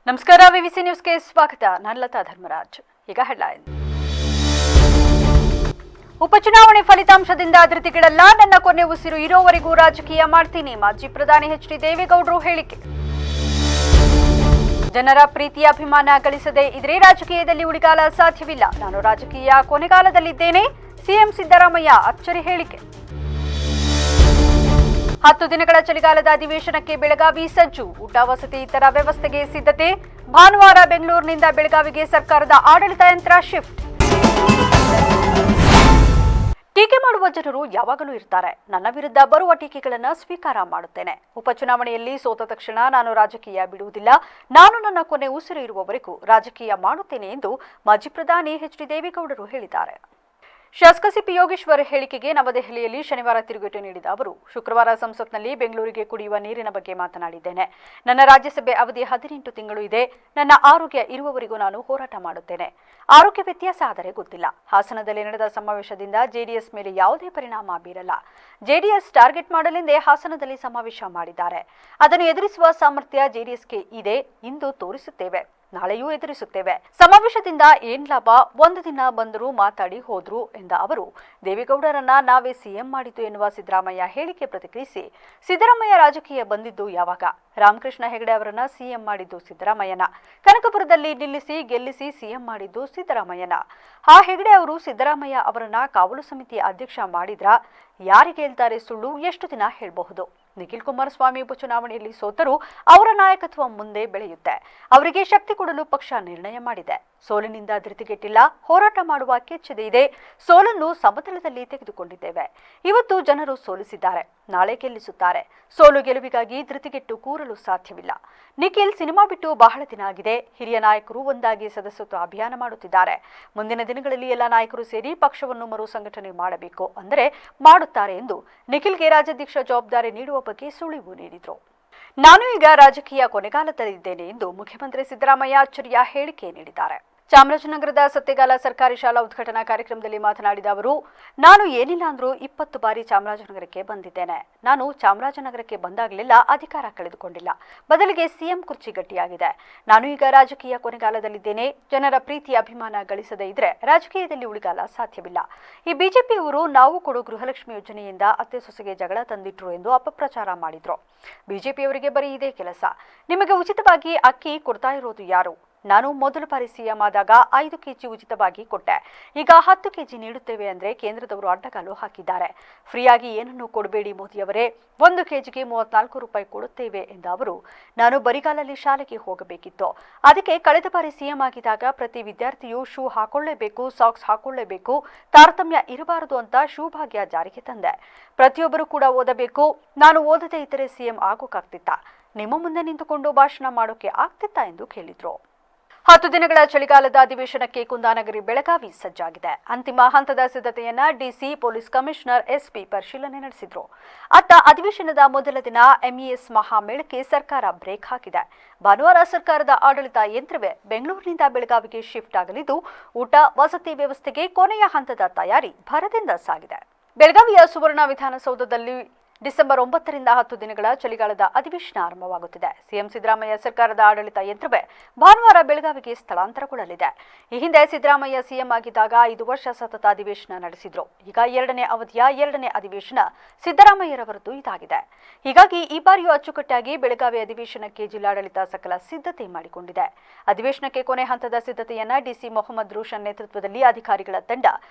ನಮಸ್ಕಾರ, ವಿವಿಸಿ ನ್ಯೂಸ್ಗೆ ಸ್ವಾಗತ. ನಾನು ಲತಾ ಧರ್ಮರಾಜ್. ಈಗ ಹೆಡ್ಲೈನ್. ಉಪಚುನಾವಣೆ ಫಲಿತಾಂಶದಿಂದ ಧೃತಿಗೆಡಲ್ಲ, ನನ್ನ ಕೊನೆ ಉಸಿರು ಇರೋವರೆಗೂ ರಾಜಕೀಯ ಮಾಡ್ತೀನಿ, ಮಾಜಿ ಪ್ರಧಾನಿ ಎಚ್ ಡಿ ದೇವೇಗೌಡರು ಹೇಳಿಕೆ. ಜನರ ಪ್ರೀತಿಯ ಅಭಿಮಾನ ಗಳಿಸದೆ ಇದ್ರೆ ರಾಜಕೀಯದಲ್ಲಿ ಉಳಿಗಾಲ ಸಾಧ್ಯವಿಲ್ಲ, ನಾನು ರಾಜಕೀಯ ಕೊನೆಗಾಲದಲ್ಲಿದ್ದೇನೆ, ಸಿಎಂ ಸಿದ್ದರಾಮಯ್ಯ ಅಚ್ಚರಿ ಹೇಳಿಕೆ. 10 ದಿನಗಳ ಚಳಿಗಾಲದ ಅಧಿವೇಶನಕ್ಕೆ ಬೆಳಗಾವಿ ಸಜ್ಜು, ಊಟ ವಸತಿ ಇತರ ವ್ಯವಸ್ಥೆಗೆ ಸಿದ್ಧತೆ. ಭಾನುವಾರ ಬೆಂಗಳೂರಿನಿಂದ ಬೆಳಗಾವಿಗೆ ಸರ್ಕಾರದ ಆಡಳಿತ ಯಂತ್ರ ಶಿಫ್ಟ್. ಟೀಕೆ ಮಾಡುವ ಜನರು ಯಾವಾಗಲೂ ಇರ್ತಾರೆ. ನನ್ನ ವಿರುದ್ಧ ಬರುವ ಟೀಕೆಗಳನ್ನು ಸ್ವೀಕಾರ ಮಾಡುತ್ತೇನೆ. ಉಪಚುನಾವಣೆಯಲ್ಲಿ ಸೋತ ತಕ್ಷಣ ನಾನು ರಾಜಕೀಯ ಬಿಡುವುದಿಲ್ಲ, ನಾನು ನನ್ನ ಕೊನೆ ಉಸಿರು ಇರುವವರೆಗೂ ರಾಜಕೀಯ ಮಾಡುತ್ತೇನೆ ಎಂದು ಮಾಜಿ ಪ್ರಧಾನಿ ಎಚ್ ಡಿ ದೇವೇಗೌಡರು ಹೇಳಿದ್ದಾರೆ. ಶಾಸಕ ಸಿಪಿ ಯೋಗೇಶ್ವರ್ ಹೇಳಿಕೆಗೆ ನವದೆಹಲಿಯಲ್ಲಿ ಶನಿವಾರ ತಿರುಗೇಟು ನೀಡಿದ ಅವರು, ಶುಕ್ರವಾರ ಸಂಸತ್ನಲ್ಲಿ ಬೆಂಗಳೂರಿಗೆ ಕುಡಿಯುವ ನೀರಿನ ಬಗ್ಗೆ ಮಾತನಾಡಿದ್ದೇನೆ. ನನ್ನ ರಾಜ್ಯಸಭೆ ಅವಧಿ 18 ತಿಂಗಳು ಇದೆ. ನನ್ನ ಆರೋಗ್ಯ ಇರುವವರೆಗೂ ನಾನು ಹೋರಾಟ ಮಾಡುತ್ತೇನೆ. ಆರೋಗ್ಯ ವ್ಯತ್ಯಾಸ ಆದರೆ ಗೊತ್ತಿಲ್ಲ. ಹಾಸನದಲ್ಲಿ ನಡೆದ ಸಮಾವೇಶದಿಂದ ಜೆಡಿಎಸ್ ಮೇಲೆ ಯಾವುದೇ ಪರಿಣಾಮ ಬೀರಲ್ಲ. ಜೆಡಿಎಸ್ ಟಾರ್ಗೆಟ್ ಮಾಡಲೆಂದೇ ಹಾಸನದಲ್ಲಿ ಸಮಾವೇಶ ಮಾಡಿದ್ದಾರೆ. ಅದನ್ನು ಎದುರಿಸುವ ಸಾಮರ್ಥ್ಯ ಜೆಡಿಎಸ್ಗೆ ಇದೆ. ಇಂದು ತೋರಿಸುತ್ತೇವೆ, ನಾಳೆಯೂ ಎದುರಿಸುತ್ತೇವೆ. ಸಮಾವೇಶದಿಂದ ಏನ್ ಲಾಭ? ಒಂದು ದಿನ ಬಂದರೂ ಮಾತಾಡಿ ಹೋದ್ರು ಎಂದ ಅವರು, ದೇವೇಗೌಡರನ್ನ ನಾವೇ ಸಿಎಂ ಮಾಡಿದ್ದು ಎನ್ನುವ ಸಿದ್ದರಾಮಯ್ಯ ಹೇಳಿಕೆ ಪ್ರತಿಕ್ರಿಯಿಸಿ, ಸಿದ್ದರಾಮಯ್ಯ ರಾಜಕೀಯ ಬಂದಿದ್ದು ಯಾವಾಗ? ರಾಮಕೃಷ್ಣ ಹೆಗಡೆ ಅವರನ್ನ ಸಿಎಂ ಮಾಡಿದ್ದು ಸಿದ್ದರಾಮಯ್ಯನ. ಕನಕಪುರದಲ್ಲಿ ನಿಲ್ಲಿಸಿ ಗೆಲ್ಲಿಸಿ ಸಿಎಂ ಮಾಡಿದ್ದು ಸಿದ್ದರಾಮಯ್ಯನ. ಆ ಹೆಗಡೆ ಅವರು ಸಿದ್ದರಾಮಯ್ಯ ಅವರನ್ನ ಕಾವಲು ಸಮಿತಿ ಅಧ್ಯಕ್ಷ ಮಾಡಿದ್ರ? ಯಾರಿಗೆ ಹೇಳ್ತಾರೆ ಸುಳ್ಳು? ಎಷ್ಟು ದಿನ ಹೇಳಬಹುದು? ನಿಖಿಲ್ ಕುಮಾರಸ್ವಾಮಿ ಉಪಚುನಾವಣೆಯಲ್ಲಿ ಸೋತರೂ ಅವರ ನಾಯಕತ್ವ ಮುಂದೆ ಬೆಳೆಯುತ್ತೆ. ಅವರಿಗೆ ಶಕ್ತಿ ಕೊಡಲು ಪಕ್ಷ ನಿರ್ಣಯ ಮಾಡಿದೆ. ಸೋಲಿನಿಂದ ಧೃತಿಗೆಟ್ಟಿಲ್ಲ, ಹೋರಾಟ ಮಾಡುವ ಕೆಚ್ಚೆದೆ ಇದೆ. ಸೋಲನ್ನು ಸಮತಲದಲ್ಲಿ ತೆಗೆದುಕೊಂಡಿದ್ದೇವೆ. ಇವತ್ತು ಜನರು ಸೋಲಿಸಿದ್ದಾರೆ, ನಾಳೆ ಗೆಲ್ಲಿಸುತ್ತಾರೆ. ಸೋಲು ಗೆಲುವಿಗಾಗಿ ಧೃತಿಗೆಟ್ಟು ಕೂರಲು ಸಾಧ್ಯವಿಲ್ಲ. ನಿಖಿಲ್ ಸಿನಿಮಾ ಬಿಟ್ಟು ಬಹಳ ದಿನ ಆಗಿದೆ. ಹಿರಿಯ ನಾಯಕರು ಒಂದಾಗಿ ಸದಸ್ಯತ್ವ ಅಭಿಯಾನ ಮಾಡುತ್ತಿದ್ದಾರೆ. ಮುಂದಿನ ದಿನಗಳಲ್ಲಿ ಎಲ್ಲ ನಾಯಕರು ಸೇರಿ ಪಕ್ಷವನ್ನು ಮರು ಸಂಘಟನೆ ಮಾಡಬೇಕು ಅಂದರೆ ಮಾಡುತ್ತಾರೆ ಎಂದು ನಿಖಿಲ್ಗೆ ರಾಜ್ಯಾಧ್ಯಕ್ಷ ಜವಾಬ್ದಾರಿ ನೀಡುವ ಬಗ್ಗೆ ಸುಳಿವು ನೀಡಿದರು. ನಾನು ಈಗ ರಾಜಕೀಯ ಕೊನೆಗಾಲದಲ್ಲಿದ್ದೇನೆ ಎಂದು ಮುಖ್ಯಮಂತ್ರಿ ಸಿದ್ದರಾಮಯ್ಯ ಅಚ್ಚರಿಯ ಹೇಳಿಕೆ ನೀಡಿದ್ದಾರೆ. ಚಾಮರಾಜನಗರದ ಸತ್ಯಗಾಲ ಸರ್ಕಾರಿ ಶಾಲಾ ಉದ್ಘಾಟನಾ ಕಾರ್ಯಕ್ರಮದಲ್ಲಿ ಮಾತನಾಡಿದ ಅವರು, ನಾನು ಏನಿಲ್ಲ ಅಂದ್ರೂ 20 ಬಾರಿ ಚಾಮರಾಜನಗರಕ್ಕೆ ಬಂದಿದ್ದೇನೆ. ನಾನು ಚಾಮರಾಜನಗರಕ್ಕೆ ಬಂದಾಗಲೆಲ್ಲ ಅಧಿಕಾರ ಕಳೆದುಕೊಂಡಿಲ್ಲ, ಬದಲಿಗೆ ಸಿಎಂ ಕುರ್ಚಿ ಗಟ್ಟಿಯಾಗಿದೆ. ನಾನು ಈಗ ರಾಜಕೀಯ ಕೊನೆಗಾಲದಲ್ಲಿದ್ದೇನೆ. ಜನರ ಪ್ರೀತಿ ಅಭಿಮಾನ ಗಳಿಸದೇ ಇದ್ರೆ ರಾಜಕೀಯದಲ್ಲಿ ಉಳಿಗಾಲ ಸಾಧ್ಯವಿಲ್ಲ. ಈ ಬಿಜೆಪಿಯವರು ನಾವು ಕೊಡೋ ಗೃಹಲಕ್ಷ್ಮಿ ಯೋಜನೆಯಿಂದ ಅತ್ತೆ ಸೊಸೆಗೆ ಜಗಳ ತಂದಿಟ್ರು ಎಂದು ಅಪಪ್ರಚಾರ ಮಾಡಿದ್ರು. ಬಿಜೆಪಿಯವರಿಗೆ ಬರೀ ಇದೇ ಕೆಲಸ. ನಿಮಗೆ ಉಚಿತವಾಗಿ ಅಕ್ಕಿ ಕೊಡ್ತಾ ಇರೋದು ಯಾರು? ನಾನು ಮೊದಲ ಬಾರಿ ಸಿಎಂ ಆದಾಗ 5 ಕೆಜಿ ಉಚಿತವಾಗಿ ಕೊಟ್ಟೆ. ಈಗ 10 ಕೆಜಿ ನೀಡುತ್ತೇವೆ ಅಂದ್ರೆ ಕೇಂದ್ರದವರು ಅಡ್ಡಗಾಲು ಹಾಕಿದ್ದಾರೆ. ಫ್ರೀಯಾಗಿ ಏನನ್ನೂ ಕೊಡಬೇಡಿ ಮೋದಿಯವರೇ, 1 ಕೆಜಿಗೆ 34 ರೂಪಾಯಿ ಕೊಡುತ್ತೇವೆ ಎಂದ ಅವರು, ನಾನು ಬರಿಗಾಲಲ್ಲಿ ಶಾಲೆಗೆ ಹೋಗಬೇಕಿತ್ತು. ಅದಕ್ಕೆ ಕಳೆದ ಬಾರಿ ಸಿಎಂ ಆಗಿದ್ದಾಗ ಪ್ರತಿ ವಿದ್ಯಾರ್ಥಿಯು ಶೂ ಹಾಕೊಳ್ಳೇಬೇಕು, ಸಾಕ್ಸ್ ಹಾಕೊಳ್ಳೇಬೇಕು, ತಾರತಮ್ಯ ಇರಬಾರದು ಅಂತ ಶೂ ಭಾಗ್ಯ ಜಾರಿಗೆ ತಂದೆ. ಪ್ರತಿಯೊಬ್ಬರು ಕೂಡ ಓದಬೇಕು. ನಾನು ಓದದೇ ಇದ್ದರೆ ಸಿಎಂ ಆಗೋಕ್ಕಾಗ್ತಿತ್ತ? ನಿಮ್ಮ ಮುಂದೆ ನಿಂತುಕೊಂಡು ಭಾಷಣ ಮಾಡೋಕೆ ಆಗ್ತಿತ್ತಾ ಎಂದು ಕೇಳಿದ್ರು. 10 ದಿನಗಳ ಚಳಿಗಾಲದ ಅಧಿವೇಶನಕ್ಕೆ ಕುಂದಾನಗರಿ ಬೆಳಗಾವಿ ಸಜ್ಜಾಗಿದೆ. ಅಂತಿಮ ಹಂತದ ಸಿದ್ಧತೆಯನ್ನ ಡಿಸಿ, ಪೊಲೀಸ್ ಕಮಿಷನರ್, ಎಸ್ಪಿ ಪರಿಶೀಲನೆ ನಡೆಸಿದ್ರು. ಅತ್ತ ಅಧಿವೇಶನದ ಮೊದಲ ದಿನ ಎಂಇಎಸ್ ಮಹಾಮೇಳಕ್ಕೆ ಸರ್ಕಾರ ಬ್ರೇಕ್ ಹಾಕಿದೆ. ಭಾನುವಾರ ಸರ್ಕಾರದ ಆಡಳಿತ ಯಂತ್ರವೇ ಬೆಂಗಳೂರಿನಿಂದ ಬೆಳಗಾವಿಗೆ ಶಿಫ್ಟ್ ಆಗಲಿದ್ದು, ಊಟ ವಸತಿ ವ್ಯವಸ್ಥೆಗೆ ಕೊನೆಯ ಹಂತದ ತಯಾರಿ ಭರದಿಂದ ಸಾಗಿದೆ. ಬೆಳಗಾವಿಯ ಸುವರ್ಣ ವಿಧಾನಸೌಧದಲ್ಲಿ ಡಿಸೆಂಬರ್ 9ರಿಂದ 10 ದಿನಗಳ ಚಳಿಗಾಲದ ಅಧಿವೇಶನ ಆರಂಭವಾಗುತ್ತಿದೆ. ಸಿಎಂ ಸಿದ್ದರಾಮಯ್ಯ ಸರ್ಕಾರದ ಆಡಳಿತ ಯಂತ್ರವೇ ಭಾನುವಾರ ಬೆಳಗಾವಿಗೆ ಸ್ಥಳಾಂತರಗೊಳ್ಳಲಿದೆ. ಈ ಹಿಂದೆ ಸಿದ್ದರಾಮಯ್ಯ ಸಿಎಂ ಆಗಿದ್ದಾಗ 5 ವರ್ಷ ಸತತ ಅಧಿವೇಶನ ನಡೆಸಿದ್ರು. ಈಗ 2ನೇ ಅವಧಿಯ 2ನೇ ಅಧಿವೇಶನ ಸಿದ್ದರಾಮಯ್ಯರವರದ್ದು ಇದಾಗಿದೆ. ಹೀಗಾಗಿ ಈ ಬಾರಿಯೂ ಅಚ್ಚುಕಟ್ಟಾಗಿ ಬೆಳಗಾವಿ ಅಧಿವೇಶನಕ್ಕೆ ಜಿಲ್ಲಾಡಳಿತ ಸಕಲ ಸಿದ್ಧತೆ ಮಾಡಿಕೊಂಡಿದೆ. ಅಧಿವೇಶನಕ್ಕೆ ಕೊನೆ ಹಂತದ ಸಿದ್ಧತೆಯನ್ನ ಡಿಸಿ ಮೊಹಮ್ಮದ್ ರೋಷನ್ ನೇತೃತ್ವದಲ್ಲಿ ಅಧಿಕಾರಿಗಳ ತಂಡ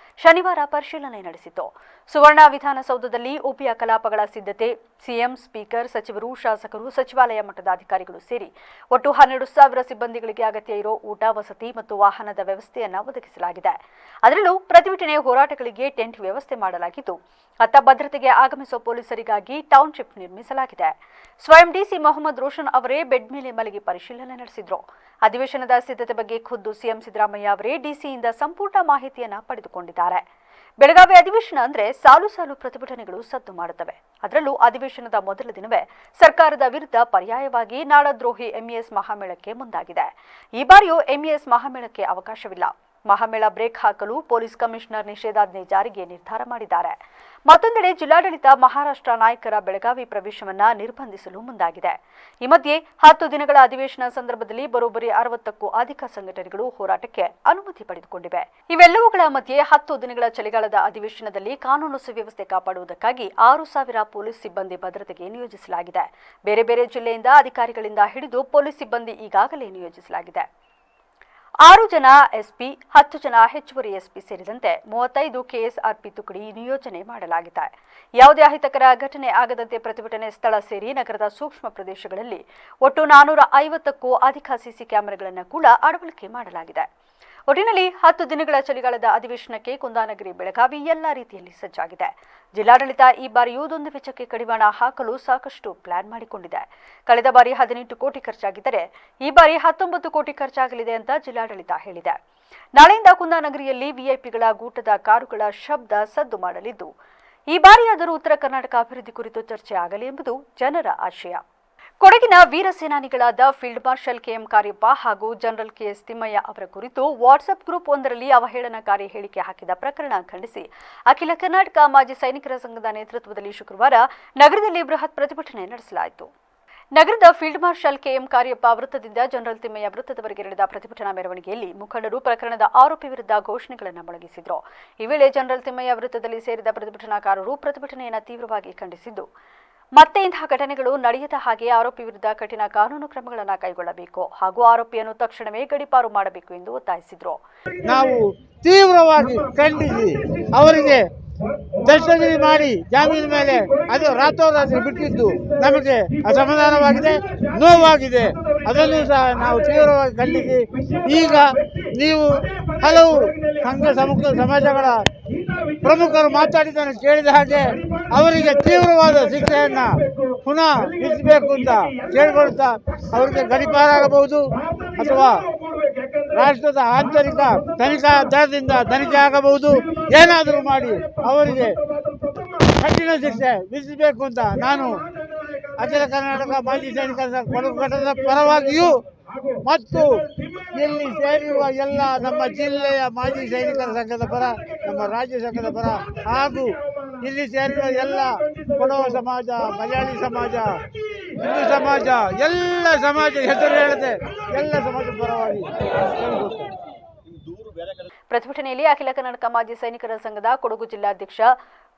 ಶನಿವಾರ ಪರಿಶೀಲನೆ ನಡೆಸಿತು. ಸುವರ್ಣ ವಿಧಾನಸೌಧದಲ್ಲಿ ಉಭಯ ಕಲಾಪಗಳ ಸಿದ್ಧತೆ, ಸಿಎಂ, ಸ್ಪೀಕರ್, ಸಚಿವರು, ಶಾಸಕರು, ಸಚಿವಾಲಯ ಮಟ್ಟದ ಅಧಿಕಾರಿಗಳು ಸೇರಿ ಒಟ್ಟು 12,000 ಸಿಬ್ಬಂದಿಗಳಿಗೆ ಅಗತ್ಯ ಇರೋ ಊಟ, ವಸತಿ ಮತ್ತು ವಾಹನದ ವ್ಯವಸ್ಥೆಯನ್ನು ಒದಗಿಸಲಾಗಿದೆ. ಅದರಲ್ಲೂ ಪ್ರತಿಭಟನೆ ಹೋರಾಟಗಳಿಗೆ ಟೆಂಟ್ ವ್ಯವಸ್ಥೆ ಮಾಡಲಾಗಿದ್ದು, ಅತ್ತ ಭದ್ರತೆಗೆ ಆಗಮಿಸುವ ಪೊಲೀಸರಿಗಾಗಿ ಟೌನ್ಶಿಪ್ ನಿರ್ಮಿಸಲಾಗಿದೆ. ಸ್ವಯಂ ಡಿಸಿ ಮೊಹಮ್ಮದ್ ರೋಷನ್ ಅವರೇ ಬೆಡ್ ಮೇಲೆ ಮಲಗಿ ಪರಿಶೀಲನೆ ನಡೆಸಿದ್ರು. ಅಧಿವೇಶನದ ಸಿದ್ಧತೆ ಬಗ್ಗೆ ಖುದ್ದು ಸಿಎಂ ಸಿದ್ದರಾಮಯ್ಯ ಅವರೇ ಡಿಸಿಯಿಂದ ಸಂಪೂರ್ಣ ಮಾಹಿತಿಯನ್ನು ಪಡೆದುಕೊಂಡಿದ್ದಾರೆ. ಬೆಳಗಾವಿ ಅಧಿವೇಶನ ಅಂದ್ರೆ ಸಾಲು ಸಾಲು ಪ್ರತಿಭಟನೆಗಳು ಸದ್ದು ಮಾಡುತ್ತವೆ. ಅದರಲ್ಲೂ ಅಧಿವೇಶನದ ಮೊದಲ ದಿನವೇ ಸರ್ಕಾರದ ವಿರುದ್ಧ ಪರ್ಯಾಯವಾಗಿ ನಾಡದ್ರೋಹಿ ಎಂಇಎಸ್ ಮಹಾಮೇಳಕ್ಕೆ ಮುಂದಾಗಿದೆ. ಈ ಬಾರಿಯೂ ಎಂಇಎಸ್ ಮಹಾಮೇಳಕ್ಕೆ ಅವಕಾಶವಿಲ್ಲ. ಮಹಾಮೇಳ ಬ್ರೇಕ್ ಹಾಕಲು ಪೊಲೀಸ್ ಕಮಿಷನರ್ ನಿಷೇಧಾಜ್ಞೆ ಜಾರಿಗೆ ನಿರ್ಧಾರ ಮಾಡಿದ್ದಾರೆ. ಮತ್ತೊಂದೆಡೆ ಜಿಲ್ಲಾಡಳಿತ ಮಹಾರಾಷ್ಟ್ರ ನಾಯಕರ ಬೆಳಗಾವಿ ಪ್ರವೇಶವನ್ನ ನಿರ್ಬಂಧಿಸಲು ಮುಂದಾಗಿದೆ. ಈ ಮಧ್ಯೆ 10 ದಿನಗಳ ಅಧಿವೇಶನ ಸಂದರ್ಭದಲ್ಲಿ ಬರೋಬ್ಬರಿ 60ಕ್ಕೂ ಅಧಿಕ ಸಂಘಟನೆಗಳು ಹೋರಾಟಕ್ಕೆ ಅನುಮತಿ ಪಡೆದುಕೊಂಡಿವೆ. ಇವೆಲ್ಲವುಗಳ ಮಧ್ಯೆ 10 ದಿನಗಳ ಚಳಿಗಾಲದ ಅಧಿವೇಶನದಲ್ಲಿ ಕಾನೂನು ಸುವ್ಯವಸ್ಥೆ ಕಾಪಾಡುವುದಕ್ಕಾಗಿ 6,000 ಪೊಲೀಸ್ ಸಿಬ್ಬಂದಿ ಭದ್ರತೆಗೆ ನಿಯೋಜಿಸಲಾಗಿದೆ. ಬೇರೆ ಬೇರೆ ಜಿಲ್ಲೆಯಿಂದ ಅಧಿಕಾರಿಗಳಿಂದ ಹಿಡಿದು ಪೊಲೀಸ್ ಸಿಬ್ಬಂದಿ ಈಗಾಗಲೇ ನಿಯೋಜಿಸಲಾಗಿದೆ. 6 ಜನ ಎಸ್ಪಿ, 10 ಜನ ಹೆಚ್ಚುವರಿ ಎಸ್ಪಿ ಸೇರಿದಂತೆ 35 ಕೆಎಸ್ಆರ್ಪಿ ತುಕಡಿ ನಿಯೋಜನೆ ಮಾಡಲಾಗಿದೆ. ಯಾವುದೇ ಅಹಿತಕರ ಘಟನೆ ಆಗದಂತೆ ಪ್ರತಿಭಟನೆ ಸ್ಥಳ ಸೇರಿ ನಗರದ ಸೂಕ್ಷ್ಮ ಪ್ರದೇಶಗಳಲ್ಲಿ ಒಟ್ಟು 450ಕ್ಕೂ ಅಧಿಕ ಸಿಸಿ ಕ್ಯಾಮೆರಾಗಳನ್ನು ಕೂಡ ಅಳವಡಿಕೆ ಮಾಡಲಾಗಿದೆ. ಒಟ್ಟಿನಲ್ಲಿ 10 ದಿನಗಳ ಚಳಿಗಾಲದ ಅಧಿವೇಶನಕ್ಕೆ ಕುಂದಾನಗರಿ ಬೆಳಗಾವಿ ಎಲ್ಲಾ ರೀತಿಯಲ್ಲಿ ಸಜ್ಜಾಗಿದೆ. ಜಿಲ್ಲಾಡಳಿತ ಈ ಬಾರಿಯೂ ದುಂದು ವೆಚ್ಚಕ್ಕೆ ಕಡಿವಾಣ ಹಾಕಲು ಸಾಕಷ್ಟು ಪ್ಲಾನ್ ಮಾಡಿಕೊಂಡಿದೆ. ಕಳೆದ ಬಾರಿ 18 ಕೋಟಿ ಖರ್ಚಾಗಿದ್ದರೆ ಈ ಬಾರಿ 19 ಕೋಟಿ ಖರ್ಚಾಗಲಿದೆ ಅಂತ ಜಿಲ್ಲಾಡಳಿತ ಹೇಳಿದೆ. ನಾಳೆಯಿಂದ ಕುಂದಾನಗರಿಯಲ್ಲಿ ವಿಐಪಿಗಳ ಗೂಟದ ಕಾರುಗಳ ಶಬ್ದ ಸದ್ದು ಮಾಡಲಿದ್ದು, ಈ ಬಾರಿಯಾದರೂ ಉತ್ತರ ಕರ್ನಾಟಕ ಅಭಿವೃದ್ಧಿ ಕುರಿತು ಚರ್ಚೆ ಆಗಲಿ ಎಂಬುದು ಜನರ ಆಶಯ. ಕೊಡಗಿನ ವೀರ ಸೇನಾನಿಗಳಾದ ಫೀಲ್ಡ್ ಮಾರ್ಷಲ್ ಕೆಎಂ ಕಾರ್ಯಪ್ಪ ಹಾಗೂ ಜನರಲ್ ಕೆಎಸ್ ತಿಮ್ಮಯ್ಯ ಅವರ ಕುರಿತು ವಾಟ್ಸ್ಆಪ್ ಗ್ರೂಪ್ ಒಂದರಲ್ಲಿ ಅವಹೇಳನಕಾರಿ ಹೇಳಿಕೆ ಹಾಕಿದ ಪ್ರಕರಣ ಖಂಡಿಸಿ ಅಖಿಲ ಕರ್ನಾಟಕ ಮಾಜಿ ಸೈನಿಕರ ಸಂಘದ ನೇತೃತ್ವದಲ್ಲಿ ಶುಕ್ರವಾರ ನಗರದಲ್ಲಿ ಬೃಹತ್ ಪ್ರತಿಭಟನೆ ನಡೆಸಲಾಯಿತು. ನಗರದ ಫೀಲ್ಡ್ ಮಾರ್ಷಲ್ ಕೆಎಂ ಕಾರ್ಯಪ್ಪ ವೃತ್ತದಿಂದ ಜನರಲ್ ತಿಮ್ಮಯ್ಯ ವೃತ್ತದವರೆಗೆ ನಡೆದ ಪ್ರತಿಭಟನಾ ಮೆರವಣಿಗೆಯಲ್ಲಿ ಮುಖಂಡರು ಪ್ರಕರಣದ ಆರೋಪಿ ವಿರುದ್ಧ ಘೋಷಣೆಗಳನ್ನು ಮೊಳಗಿಸಿದರು. ಈ ವೇಳೆ ಜನರಲ್ ತಿಮ್ಮಯ್ಯ ವೃತ್ತದಲ್ಲಿ ಸೇರಿದ ಪ್ರತಿಭಟನಾಕಾರರು ಪ್ರತಿಭಟನೆಯನ್ನು ತೀವ್ರವಾಗಿ ಖಂಡಿಸಿದ್ದು, ಮತ್ತೆ ಇಂತಹ ಘಟನೆಗಳು ನಡೆಯದ ಹಾಗೆ ಆರೋಪಿ ವಿರುದ್ಧ ಕಠಿಣ ಕಾನೂನು ಕ್ರಮಗಳನ್ನು ಕೈಗೊಳ್ಳಬೇಕು ಹಾಗೂ ಆರೋಪಿಯನ್ನು ತಕ್ಷಣವೇ ಗಡೀಪಾರು ಮಾಡಬೇಕು ಎಂದು ಒತ್ತಾಯಿಸಿದರು. ನಾವು ತೀವ್ರವಾಗಿ ಖಂಡಿಸಿ ಅವರಿಗೆ ದರ್ಶನ ಮಾಡಿ ಜಾಮೀನು ಮೇಲೆ ಅದು ರಾತ್ರೋರಾತ್ರಿ ಬಿಟ್ಟಿದ್ದು ನಮಗೆ ಅಸಮಾಧಾನವಾಗಿದೆ, ನೋವಾಗಿದೆ. ಅದನ್ನು ಸಹ ನಾವು ತೀವ್ರವಾಗಿ ಖಂಡಿಸಿ ಈಗ ನೀವು ಹಲವು ಸಮಾಜಗಳ ಪ್ರಮುಖರು ಮಾತಾಡಿದ್ದನ್ನು ಕೇಳಿದ ಹಾಗೆ ಅವರಿಗೆ ತೀವ್ರವಾದ ಶಿಕ್ಷೆಯನ್ನು ಪುನಃ ವಿಧಿಸಬೇಕು ಅಂತ ಕೇಳಿಕೊಳ್ಳುತ್ತಾ ಅವರಿಗೆ ಗಡೀಪಾರಾಗಬಹುದು ಅಥವಾ ರಾಷ್ಟ್ರದ ಆಂತರಿಕ ತನಿಖಾ ದಳದಿಂದ ತನಿಖೆ ಆಗಬಹುದು. ಏನಾದರೂ ಮಾಡಿ ಅವರಿಗೆ ಕಠಿಣ ಶಿಕ್ಷೆ ವಿಧಿಸಬೇಕು ಅಂತ ನಾನು ಅಖಿಲ ಕರ್ನಾಟಕ ಮಾಜಿ ಸೈನಿಕರ ಕೊಡಗು ಘಟಕದ ಪರವಾಗಿಯೂ ಮತ್ತು ಇಲ್ಲಿ ಸೇರಿರುವ ಎಲ್ಲ ನಮ್ಮ ಜಿಲ್ಲೆಯ ಮಾಜಿ ಸೈನಿಕರ ಸಂಘದ ಪರ, ನಮ್ಮ ರಾಜ್ಯ ಸಂಘದ ಪರ ಹಾಗೂ ಇಲ್ಲಿ ಸೇರಿರುವ ಎಲ್ಲ ಕೊಡವ ಸಮಾಜ, ಮಲಯಾಳಿ ಸಮಾಜ, ಹಿಂದೂ ಸಮಾಜ, ಎಲ್ಲ ಸಮಾಜ ಹೆಸರು ಹೇಳದೆ ಎಲ್ಲ ಸಮಾಜದ ಪರವಾಗಿ ಪ್ರತಿಭಟನೆಯಲ್ಲಿ ಅಖಿಲ ಕರ್ನಾಟಕ ಮಾಜಿ ಸೈನಿಕರ ಸಂಘದ ಕೊಡಗು ಜಿಲ್ಲಾಧ್ಯಕ್ಷ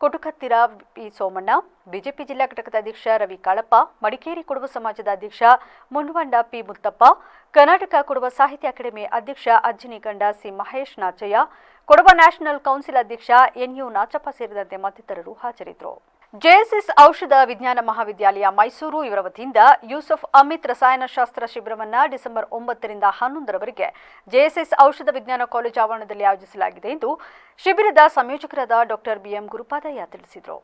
ಕೊಟುಕತ್ತಿರ ಪಿ ಸೋಮಣ್ಣ, ಬಿಜೆಪಿ ಜಿಲ್ಲಾ ಘಟಕದ ಅಧ್ಯಕ್ಷ ರವಿ ಕಾಳಪ್ಪ, ಮಡಿಕೇರಿ ಕೊಡವ ಸಮಾಜದ ಅಧ್ಯಕ್ಷ ಮುನ್ವಂಡ ಪಿ ಮುತ್ತಪ್ಪ, ಕರ್ನಾಟಕ ಕೊಡವ ಸಾಹಿತ್ಯ ಅಕಾಡೆಮಿ ಅಧ್ಯಕ್ಷ Ajjiniganda C Mahesh Nachaiah, Kodava national council ಅಧ್ಯಕ್ಷ ಎನ್ಯು ನಾಚಪ್ಪ ಸೇರಿದಂತೆ ಮತ್ತಿತರರು ಹಾಜರಿದ್ದರು. ಜೆಎಸ್ಎಸ್ ಔಷಧ ವಿಜ್ಞಾನ ಮಹಾವಿದ್ಯಾಲಯ ಮೈಸೂರು ಇವರ ವತಿಯಿಂದ ಯೂಸುಫ್ ಅಮಿತ್ ರಸಾಯನಶಾಸ್ತ್ರ ಶಿಬಿರವನ್ನು ಡಿಸೆಂಬರ್ 9ರಿಂದ 11ರವರೆಗೆ ಜೆಎಸ್ಎಸ್ ಔಷಧ ವಿಜ್ಞಾನ ಕಾಲೇಜು ಆವರಣದಲ್ಲಿ ಆಯೋಜಿಸಲಾಗಿದೆ ಎಂದು ಶಿಬಿರದ ಸಂಯೋಜಕರಾದ ಡಾಕ್ಟರ್ ಬಿಎಂ ಗುರುಪಾದಯ್ಯ ತಿಳಿಸಿದರು.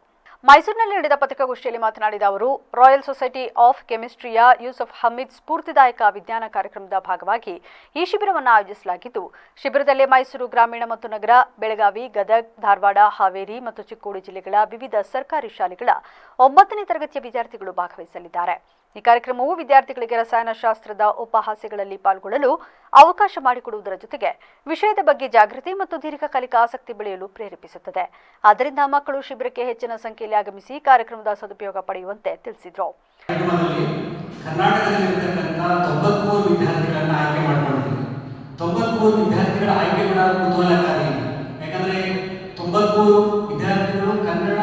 ಮೈಸೂರಿನಲ್ಲಿ ನಡೆದ ಪತ್ರಿಕಾಗೋಷ್ಠಿಯಲ್ಲಿ ಮಾತನಾಡಿದ ಅವರು, ರಾಯಲ್ ಸೊಸೈಟಿ ಆಫ್ ಕೆಮಿಸ್ಟ್ರಿಯ ಯೂಸುಫ್ ಹಮೀದ್ ಸ್ಫೂರ್ತಿದಾಯಕ ವಿಜ್ಞಾನ ಕಾರ್ಯಕ್ರಮದ ಭಾಗವಾಗಿ ಈ ಶಿಬಿರವನ್ನು ಆಯೋಜಿಸಲಾಗಿದ್ದು, ಶಿಬಿರದಲ್ಲಿ ಮೈಸೂರು ಗ್ರಾಮೀಣ ಮತ್ತು ನಗರ, ಬೆಳಗಾವಿ, ಗದಗ್, ಧಾರವಾಡ, ಹಾವೇರಿ ಮತ್ತು ಚಿಕ್ಕೋಡಿ ಜಿಲ್ಲೆಗಳ ವಿವಿಧ ಸರ್ಕಾರಿ ಶಾಲೆಗಳ 9ನೇ ತರಗತಿಯ ವಿದ್ಯಾರ್ಥಿಗಳು ಭಾಗವಹಿಸಲಿದ್ದಾರೆ. ಈ ಕಾರ್ಯಕ್ರಮವು ವಿದ್ಯಾರ್ಥಿಗಳಿಗೆ ರಸಾಯನಶಾಸ್ತ್ರದ ಉಪಹಾಸ್ಯಗಳಲ್ಲಿ ಪಾಲ್ಗೊಳ್ಳಲು ಅವಕಾಶ ಮಾಡಿಕೊಡುವುದರ ಜೊತೆಗೆ ವಿಷಯದ ಬಗ್ಗೆ ಜಾಗೃತಿ ಮತ್ತು ದೀರ್ಘಕಾಲಿಕ ಆಸಕ್ತಿ ಬೆಳೆಯಲು ಪ್ರೇರೇಪಿಸುತ್ತದೆ. ಆದ್ದರಿಂದ ಮಕ್ಕಳು ಶಿಬಿರಕ್ಕೆ ಹೆಚ್ಚಿನ ಸಂಖ್ಯೆಯಲ್ಲಿ ಆಗಮಿಸಿ ಕಾರ್ಯಕ್ರಮದ ಸದುಪಯೋಗ ಪಡೆಯುವಂತೆ ತಿಳಿಸಿದರು. ಕರ್ನಾಟಕದಲ್ಲಿರತಕ್ಕಂಥ 93 ವಿದ್ಯಾರ್ಥಿಗಳನ್ನು ಆಯ್ಕೆ ಮಾಡಿಕೊಂಡಿದ್ದೀವಿ. 93 ವಿದ್ಯಾರ್ಥಿಗಳ ಆಯ್ಕೆ ಕೂಡ ಕುತೂಹಲಕಾರಿ. ಯಾಕಂದರೆ 93 ವಿದ್ಯಾರ್ಥಿಗಳು ಕನ್ನಡ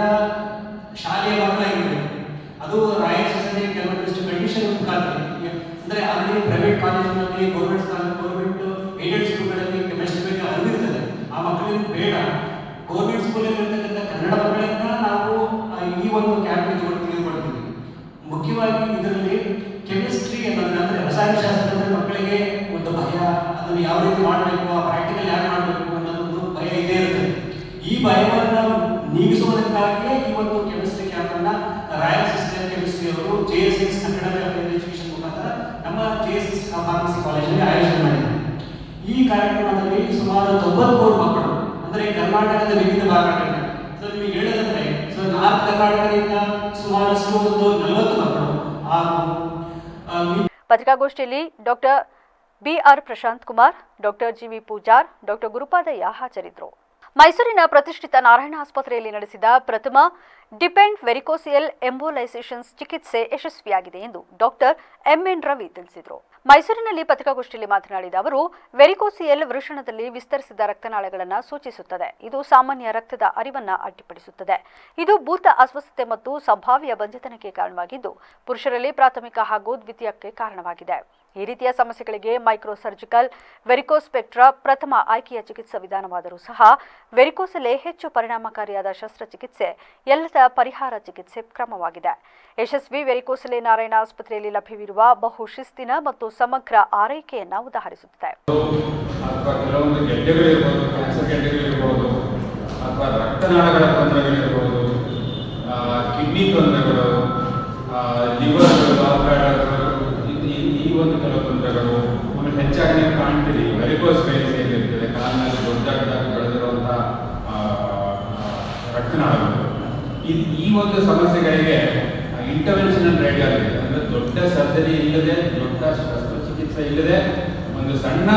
ಶಾಲೆಯ ಮಕ್ಕಳಾಗಿರಬೇಕು. ಅದು ರಾಯಲ್ ಸೊಸೈಟಿ ಕೆಲವೊಂದಿಷ್ಟು ಕಂಡೀಷನ್ ಮುಖಾಂತರ, ಅಂದರೆ ಅಲ್ಲಿ ಪ್ರೈವೇಟ್ ಕಾಲೇಜಿನಲ್ಲಿ, ಗೌರ್ಮೆಂಟ್ ಏಡೆಡ್ ಸ್ಕೂಲ್ಗಳಲ್ಲಿ ಕೆಮಿಸ್ಟ್ರಿ ಬಗ್ಗೆ ಅರಿವಿರ್ತದೆ. ಆ ಮಕ್ಕಳಿಗೆ ಬೇಡ. ಗೌರ್ಮೆಂಟ್ ಸ್ಕೂಲಲ್ಲಿ ಇರ್ತಕ್ಕಂಥ ಕನ್ನಡ ಮಕ್ಕಳನ್ನ ನಾವು ಈ ಒಂದು ಕ್ಯಾಂಪಿಗೆ ತೆಗೆದುಕೊಳ್ತೀವಿ. ಮುಖ್ಯವಾಗಿ ಇದರಲ್ಲಿ ಕೆಮಿಸ್ಟ್ರಿ ಅನ್ನೋದು, ಅಂದರೆ ರಸಾಯನಶಾಸ್ತ್ರ ಮಕ್ಕಳಿಗೆ ಒಂದು ಭಯ, ಅದನ್ನು ಯಾವ ರೀತಿ ಮಾಡಬೇಕು, ಆ ಪ್ರಾಕ್ಟಿಕಲ್ ಯಾರು ಮಾಡಬೇಕು ಅನ್ನೋದೊಂದು ಭಯ ಇದೇ ಇರ್ತದೆ. ಈ ಭಯವನ್ನು ನೀಗಿಸುವುದಕ್ಕಾಗಿ ಈ ಒಂದು ಕೆಮಿಸ್ಟ್ರಿ ಕ್ಯಾಂಪನ್ನು ರಾಯಲ್ ಸೊಸೈಟಿ ಕೆಮಿಸ್ಟ್ರಿ ಅವರು ಜೆಎಸ್ಎಸ್ ಅಕಾಡೆಮಿ ಆಫ್ ಎಜುಕೇಶನ್ ಮುಖಾಂತರ ನಮ್ಮ ಜೆಎಸ್ಎಸ್ ಫಾರ್ಮಸಿ ಕಾಲೇಜಲ್ಲಿ ಆಯೋಜನೆ ಮಾಡಿದ್ದಾರೆ. ಈ ಕಾರ್ಯಕ್ರಮದಲ್ಲಿ ಸುಮಾರು 93 ಮಕ್ಕಳು, ಅಂದರೆ ಕರ್ನಾಟಕದ ವಿವಿಧ ಭಾಗಗಳಿಂದ, ನಿಮಗೆ ಹೇಳೋದಂದ್ರೆ ನಾರ್ತ್ ಕರ್ನಾಟಕದಿಂದ ಸುಮಾರು 40 ಮಕ್ಕಳು ಹಾಗೂ ಪತ್ರಿಕಾಗೋಷ್ಠಿಯಲ್ಲಿ doctor B R Prashant Kumar, doctor G V Pujar, doctor Gurupadayya ಹಾಜರಿದ್ದರು. ಮೈಸೂರಿನ ಪ್ರತಿಷ್ಠಿತ ನಾರಾಯಣ ಆಸ್ಪತ್ರೆಯಲ್ಲಿ ನಡೆಸಿದ ಪ್ರಥಮ ಡಿಪೆಂಡ್ ವೆರಿಕೋಸಿಯಲ್ ಎಂಬೋಲೈಸೇಷನ್ಸ್ ಚಿಕಿತ್ಸೆ ಯಶಸ್ವಿಯಾಗಿದೆ ಎಂದು ಡಾಕ್ಟರ್ ಎಂಎನ್ ರವಿ ತಿಳಿಸಿದರು. ಮೈಸೂರಿನಲ್ಲಿ ಪತ್ರಿಕಾಗೋಷ್ಠಿಯಲ್ಲಿ ಮಾತನಾಡಿದ ಅವರು, ವೆರಿಕೋಸಿಯಲ್ ವೃಷಣದಲ್ಲಿ ವಿಸ್ತರಿಸಿದ ರಕ್ತನಾಳಗಳನ್ನು ಸೂಚಿಸುತ್ತದೆ. ಇದು ಸಾಮಾನ್ಯ ರಕ್ತದ ಅರಿವನ್ನು ಅಡ್ಡಿಪಡಿಸುತ್ತದೆ. ಇದು ಭೂತ ಅಸ್ವಸ್ಥತೆ ಮತ್ತು ಸಂಭಾವ್ಯ ಬಂಜೆತನಕ್ಕೆ ಕಾರಣವಾಗಿದ್ದು, ಪುರುಷರಲ್ಲಿ ಪ್ರಾಥಮಿಕ ಹಾಗೂ ದ್ವಿತೀಯಕ್ಕೆ ಕಾರಣವಾಗಿದೆ. ಈ ರೀತಿಯ ಸಮಸ್ಯೆಗಳಿಗೆ ಮೈಕ್ರೋ ಸರ್ಜಿಕಲ್ ವೆರಿಕೋಸ್ಪೆಕ್ಟ್ರಾ ಪ್ರಥಮ ಆಯ್ಕೆಯ ಚಿಕಿತ್ಸಾ ವಿಧಾನವಾದರೂ ಸಹ ವೆರಿಕೋಸಲೆ ಹೆಚ್ಚು ಪರಿಣಾಮಕಾರಿಯಾದ ಶಸ್ತ್ರಚಿಕಿತ್ಸೆ ಎಲ್ಲದ ಪರಿಹಾರ ಚಿಕಿತ್ಸೆ ಕ್ರಮವಾಗಿದೆ. ಯಶಸ್ವಿ ವೆರಿಕೋಸಲೆ ನಾರಾಯಣ ಆಸ್ಪತ್ರೆಯಲ್ಲಿ ಲಭ್ಯವಿರುವ ಬಹು ಶಿಸ್ತಿನ ಮತ್ತು ಸಮಗ್ರ ಆರೈಕೆಯನ್ನು ಉದಾಹರಿಸುತ್ತದೆ. ಕೆಲವೊಂದು ಗೆಡ್ಡೆಗಳಿರ್ಬೋದು, ಕ್ಯಾನ್ಸರ್ ಗೆಡ್ಡೆಗಳಿರ್ಬೋದು, ಅಥವಾ ರಕ್ತನಾಳಗಳ ತೊಂದರೆಗಳಿರ್ಬೋದು, ಕಿಡ್ನಿ ತೊಂದರೆಗಳು, ಲಿವರ್, ಈ ಒಂದು ಕೆಲವು ತೊಂದರೆಗಳು. ಆಮೇಲೆ ಹೆಚ್ಚಾಗಿ ನೀವು ಕಾಣ್ತೀರಿ ವೆರಿಕೋಸ್ ವೇನ್ಸ್ ಏನಿರ್ತದೆ, ಕಾಲಿನಲ್ಲಿ ದೊಡ್ಡದಾಗಿ ಬೆಳೆದಿರುವಂಥ ರಕ್ತನಾಳಗಳು. ಈ ಒಂದು ಸಮಸ್ಯೆಗಳಿಗೆ ಇಂಟರ್ವೆನ್ಷನಲ್ ರೇಡಿಯಾಲಜಿ ಅಂದರೆ ದೊಡ್ಡ ಸರ್ಜರಿ ಇಲ್ಲದೆ, ದೊಡ್ಡ ಶಸ್ತ್ರಚಿಕಿತ್ಸೆ ಇಲ್ಲದೆ, ಒಂದು ಸಣ್ಣ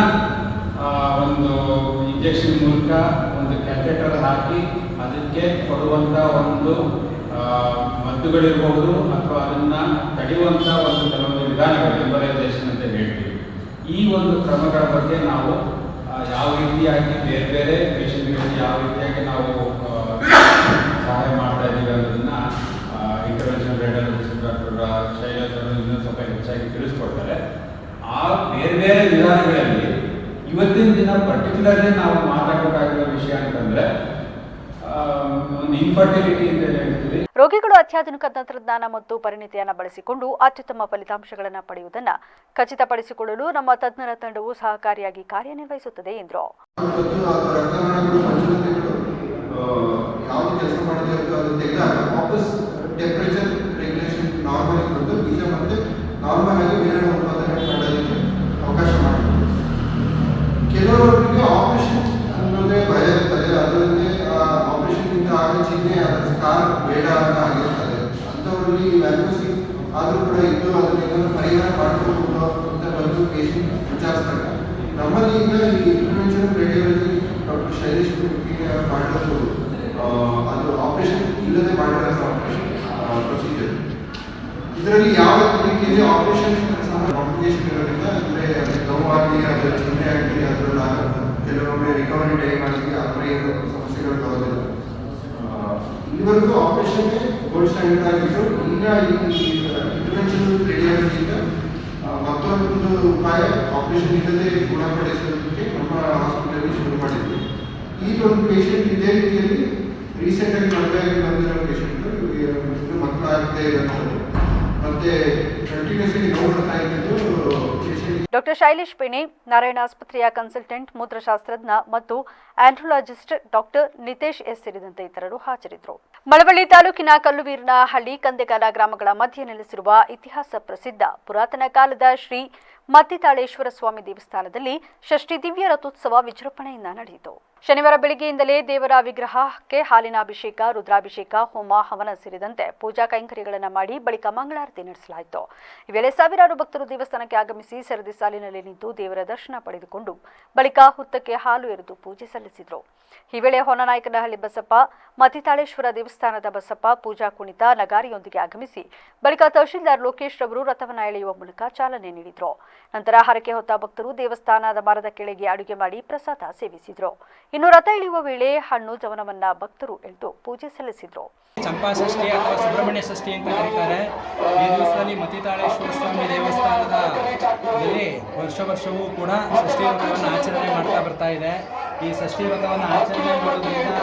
ಒಂದು ಇಂಜೆಕ್ಷನ್ ಮೂಲಕ ಒಂದು ಕ್ಯಾಥೆಟರ್ ಹಾಕಿ ಅದಕ್ಕೆ ಕೊಡುವಂಥ ಒಂದು ಮದ್ದುಗಳಿರ್ಬೋದು, ಅಥವಾ ಅದನ್ನು ತಡೆಯುವಂಥ ಒಂದು ಕೆಲವೊಂದು ವಿಧಾನಗಳು ಎಂಬಲೈಸೇಷನ್ ಅಂತ ಹೇಳ್ತೀವಿ. ಈ ಒಂದು ಕ್ರಮಗಳ ಬಗ್ಗೆ ನಾವು ಯಾವ ರೀತಿಯಾಗಿ ಬೇರೆ ಬೇರೆ ಪೇಷಂಟ್ಗಳಿಗೆ ಯಾವ ರೀತಿಯಾಗಿ ನಾವು ಸಹಾಯ ಮಾಡ್ತಾ ಇದ್ದೀವಿ ಅನ್ನೋದನ್ನು ಇಂಟರ್ವೆನ್ಷನಲ್ ರೇಡಿಯಾಲಜಿಸ್ಟ್ ಡಾಕ್ಟರ್ ಶೈಲೇಶ್ ಅವರು ಇನ್ನೂ ಸ್ವಲ್ಪ ಹೆಚ್ಚಾಗಿ ತಿಳಿಸ್ಕೊಡ್ತಾರೆ. ಆ ಬೇರೆ ಬೇರೆ ವಿಧಾನಗಳಲ್ಲಿ ಇವತ್ತಿನ ದಿನ ಪರ್ಟಿಕ್ಯುಲರ್ಲಿ ನಾವು ಮಾತಾಡಬೇಕಾಗಿರೋ ವಿಷಯ ಅಂತಂದರೆ ಒಂದು ಇನ್ಫರ್ಟಿಲಿಟಿ ಅಂತ ಹೇಳ್ತೀವಿ. ರೋಗಿಗಳು ಅತ್ಯಾಧುನಿಕ ತಂತ್ರಜ್ಞಾನ ಮತ್ತು ಪರಿಣಿತಿಯನ್ನು ಬಳಸಿಕೊಂಡು ಅತ್ಯುತ್ತಮ ಫಲಿತಾಂಶಗಳನ್ನು ಪಡೆಯುವುದನ್ನು ಖಚಿತಪಡಿಸಿಕೊಳ್ಳಲು ನಮ್ಮ ತಜ್ಞರ ತಂಡವು ಸಹಕಾರಿಯಾಗಿ ಕಾರ್ಯನಿರ್ವಹಿಸುತ್ತದೆ ಎಂದರು. ಕೆಲವರಿಗೆ ಆಪರೇಷನ್ ಅನ್ನೋದೇ ಭಯ ಇರ್ತದೆ, ಅದರಲ್ಲಿ ಆಪರೇಷನ್ನಿಂದ ಆಗೋ ಚಿಹ್ನೆ ಅದರ ಕಾರ್ ಬೇಡ ಅಂತ ಆಗಿರ್ತದೆ. ಅಂಥವರಲ್ಲಿ ವ್ಯಾಲ್ಯೂಸಿ ಆದರೂ ಕೂಡ ಇದ್ದು ಅದನ್ನೆಲ್ಲ ಪರಿಹಾರ ಮಾಡಿಕೊಂಡು ಅಂತ ಬಂದು ಪೇಷಂಟ್ ವಿಚಾರಿಸ್ತಾರೆ. ನಮ್ಮಲ್ಲಿ ಈಗ ಈ ಇಂಟರ್ವೆನ್ಷನಲ್ ರೇಡಿಯಾಲಜಿ ಡಾಕ್ಟರ್ ಶೈಲೇಶ್ ಮಾಡಿರೋದು ಅದು ಆಪರೇಷನ್ ಇಲ್ಲದೆ ಮಾಡಿರೋ ಆಪರೇಷನ್ ಪ್ರೊಸೀಜರ್. ಇದರಲ್ಲಿ ಯಾವ ರೀತಿಯಲ್ಲಿ ಆಪರೇಷನ್ ಸಹ ಕಾಂಪ್ಲಿಕೇಶನ್ ಇರೋದ್ರಿಂದ, ಅಂದರೆ ನೋವಾಗಲಿ, ಅದರ ಚಿಹ್ನೆ ಆಗಲಿ, ಅದರಲ್ಲಿ ಕೆಲವೊಮ್ಮೆ ರಿಕವರಿ ಟೈಮ್ ಆಗಲಿ ಆ ಥರ ಏನು ಸಮಸ್ಯೆಗಳು ಬರೋದಿಲ್ಲ. ಇಲ್ಲಿವರೆಗೂ ಆಪರೇಷನ್ಗೆ ಗೋಲ್ಡ್ ಸ್ಟ್ಯಾಂಡರ್ಡ್ ಆಗಿದ್ದು, ಈಗ ಈ ಇಂಟರ್ವೆನ್ಷನಲ್ ರೇಡಿಯಾಲಜಿಯಿಂದ ಮತ್ತೊಂದು ಉಪಾಯ ಆಪರೇಷನ್ ಇಲ್ಲದೆ ಗುಣಪಡಿಸೋದಕ್ಕೆ ನಮ್ಮ ಹಾಸ್ಪಿಟಲಲ್ಲಿ ಶುರು ಮಾಡಿದ್ವಿ. ಈಗ ಒಂದು ಪೇಷಂಟ್ ಇದೇ ರೀತಿಯಲ್ಲಿ ರೀಸೆಂಟಾಗಿ ಮದುವೆಯಾಗಿ ಬಂದಿರೋ ಪೇಷಂಟು, ಇದು ಮಕ್ಕಳಾಗದೆ ಇರೋದು ಮತ್ತೆ ಕಂಟಿನ್ಯೂಸ್ಲಿ ನೋವು ಬರ್ತಾ ಇದ್ದು ಪೇಷಂಟ್. ಡಾಕ್ಟರ್ ಶೈಲೇಶ್ ಪಿಣಿ, ನಾರಾಯಣ ಆಸ್ಪತ್ರೆಯ ಕನ್ಸಲ್ಟೆಂಟ್ ಮೂತ್ರಶಾಸ್ತ್ರಜ್ಞ ಮತ್ತು ಆಂಡ್ರೋಲಾಜಿಸ್ಟ್ ಡಾಕ್ಟರ್ ನಿತೇಶ್ ಎಸ್ ಸೇರಿದಂತೆ ಇತರರು ಹಾಜರಿದ್ದರು. ಮಳವಳ್ಳಿ ತಾಲೂಕಿನ ಕಲ್ಲುವೀರನಹಳ್ಳಿ, ಕಂದೆಗಾಲ ಗ್ರಾಮಗಳ ಮಧ್ಯೆ ನೆಲೆಸಿರುವ ಇತಿಹಾಸ ಪ್ರಸಿದ್ಧ ಪುರಾತನ ಕಾಲದ ಶ್ರೀ ಮತ್ತಿತಾಳೇಶ್ವರ ಸ್ವಾಮಿ ದೇವಸ್ಥಾನದಲ್ಲಿ ಷಷ್ಠಿ ದಿವ್ಯ ರಥೋತ್ಸವ ವಿಜೃಂಭಣೆಯಿಂದ ನಡೆಯಿತು. ಶನಿವಾರ ಬೆಳಗ್ಗೆಯಿಂದಲೇ ದೇವರ ವಿಗ್ರಹಕ್ಕೆ ಹಾಲಿನ ಅಭಿಷೇಕ, ರುದ್ರಾಭಿಷೇಕ, ಹೋಮ, ಹವನ ಸೇರಿದಂತೆ ಪೂಜಾ ಕೈಂಕರ್ಯಗಳನ್ನು ಮಾಡಿ ಬಳಿಕ ಮಂಗಳಾರತಿ ನಡೆಸಲಾಯಿತು. ಈ ವೇಳೆ ಸಾವಿರಾರು ಭಕ್ತರು ದೇವಸ್ಥಾನಕ್ಕೆ ಆಗಮಿಸಿ ಸರದಿ ಸಾಲಿನಲ್ಲಿ ನಿಂತು ದೇವರ ದರ್ಶನ ಪಡೆದುಕೊಂಡು ಬಳಿಕ ಹುತ್ತಕ್ಕೆ ಹಾಲು ಎರೆದು ಪೂಜೆ ಸಲ್ಲಿಸಿದರು. ಈ ವೇಳೆ ಹೊನ್ನನಾಯಕನಹಳ್ಳಿ ಬಸಪ್ಪ, ಮತ್ತಿತಾಳೇಶ್ವರ ದೇವಸ್ಥಾನದ ಬಸಪ್ಪ ಪೂಜಾ ಕುಣಿತ ನಗಾರಿಯೊಂದಿಗೆ ಆಗಮಿಸಿ ಬಳಿಕ ತಹಶೀಲ್ದಾರ್ ಲೋಕೇಶ್ ರವರು ರಥವನ್ನು ಎಳೆಯುವ ಮೂಲಕ ಚಾಲನೆ ನೀಡಿದರು. ನಂತರ ಹರಕೆ ಹೊತ್ತ ಭಕ್ತರು ದೇವಸ್ಥಾನದ ಮರದ ಕೆಳಗೆ ಅಡುಗೆ ಮಾಡಿ ಪ್ರಸಾದ ಸೇವಿಸಿದರು. ಇನ್ನು ರಥ ಎಳೆಯುವ ವೇಳೆ ಹಣ್ಣು ಜವನವನ್ನ ಭಕ್ತರು ಎಳೆದು ಪೂಜೆ ಸಲ್ಲಿಸಿದರು. ಚಂಪಾ ಷಷ್ಠಿ ಅಥವಾ ಸುಬ್ರಹ್ಮಣ್ಯ ಷಷ್ಠಿ ಅಂತ ಕರೀತಾರೆ. ಈ ದಿವಸದಲ್ಲಿ ಮತ್ತಿತಾಳೇಶ್ವರ ಸ್ವಾಮಿ ದೇವಸ್ಥಾನದಲ್ಲಿ ವರ್ಷವೂ ಕೂಡ ಷಷ್ಠಿ ವ್ರತವನ್ನು ಆಚರಣೆ ಮಾಡ್ತಾ ಬರ್ತಾ ಇದೆ. ಈ ಷಷ್ಠಿ ವ್ರತವನ್ನು ಆಚರಣೆ ಮಾಡೋದ್ರಿಂದ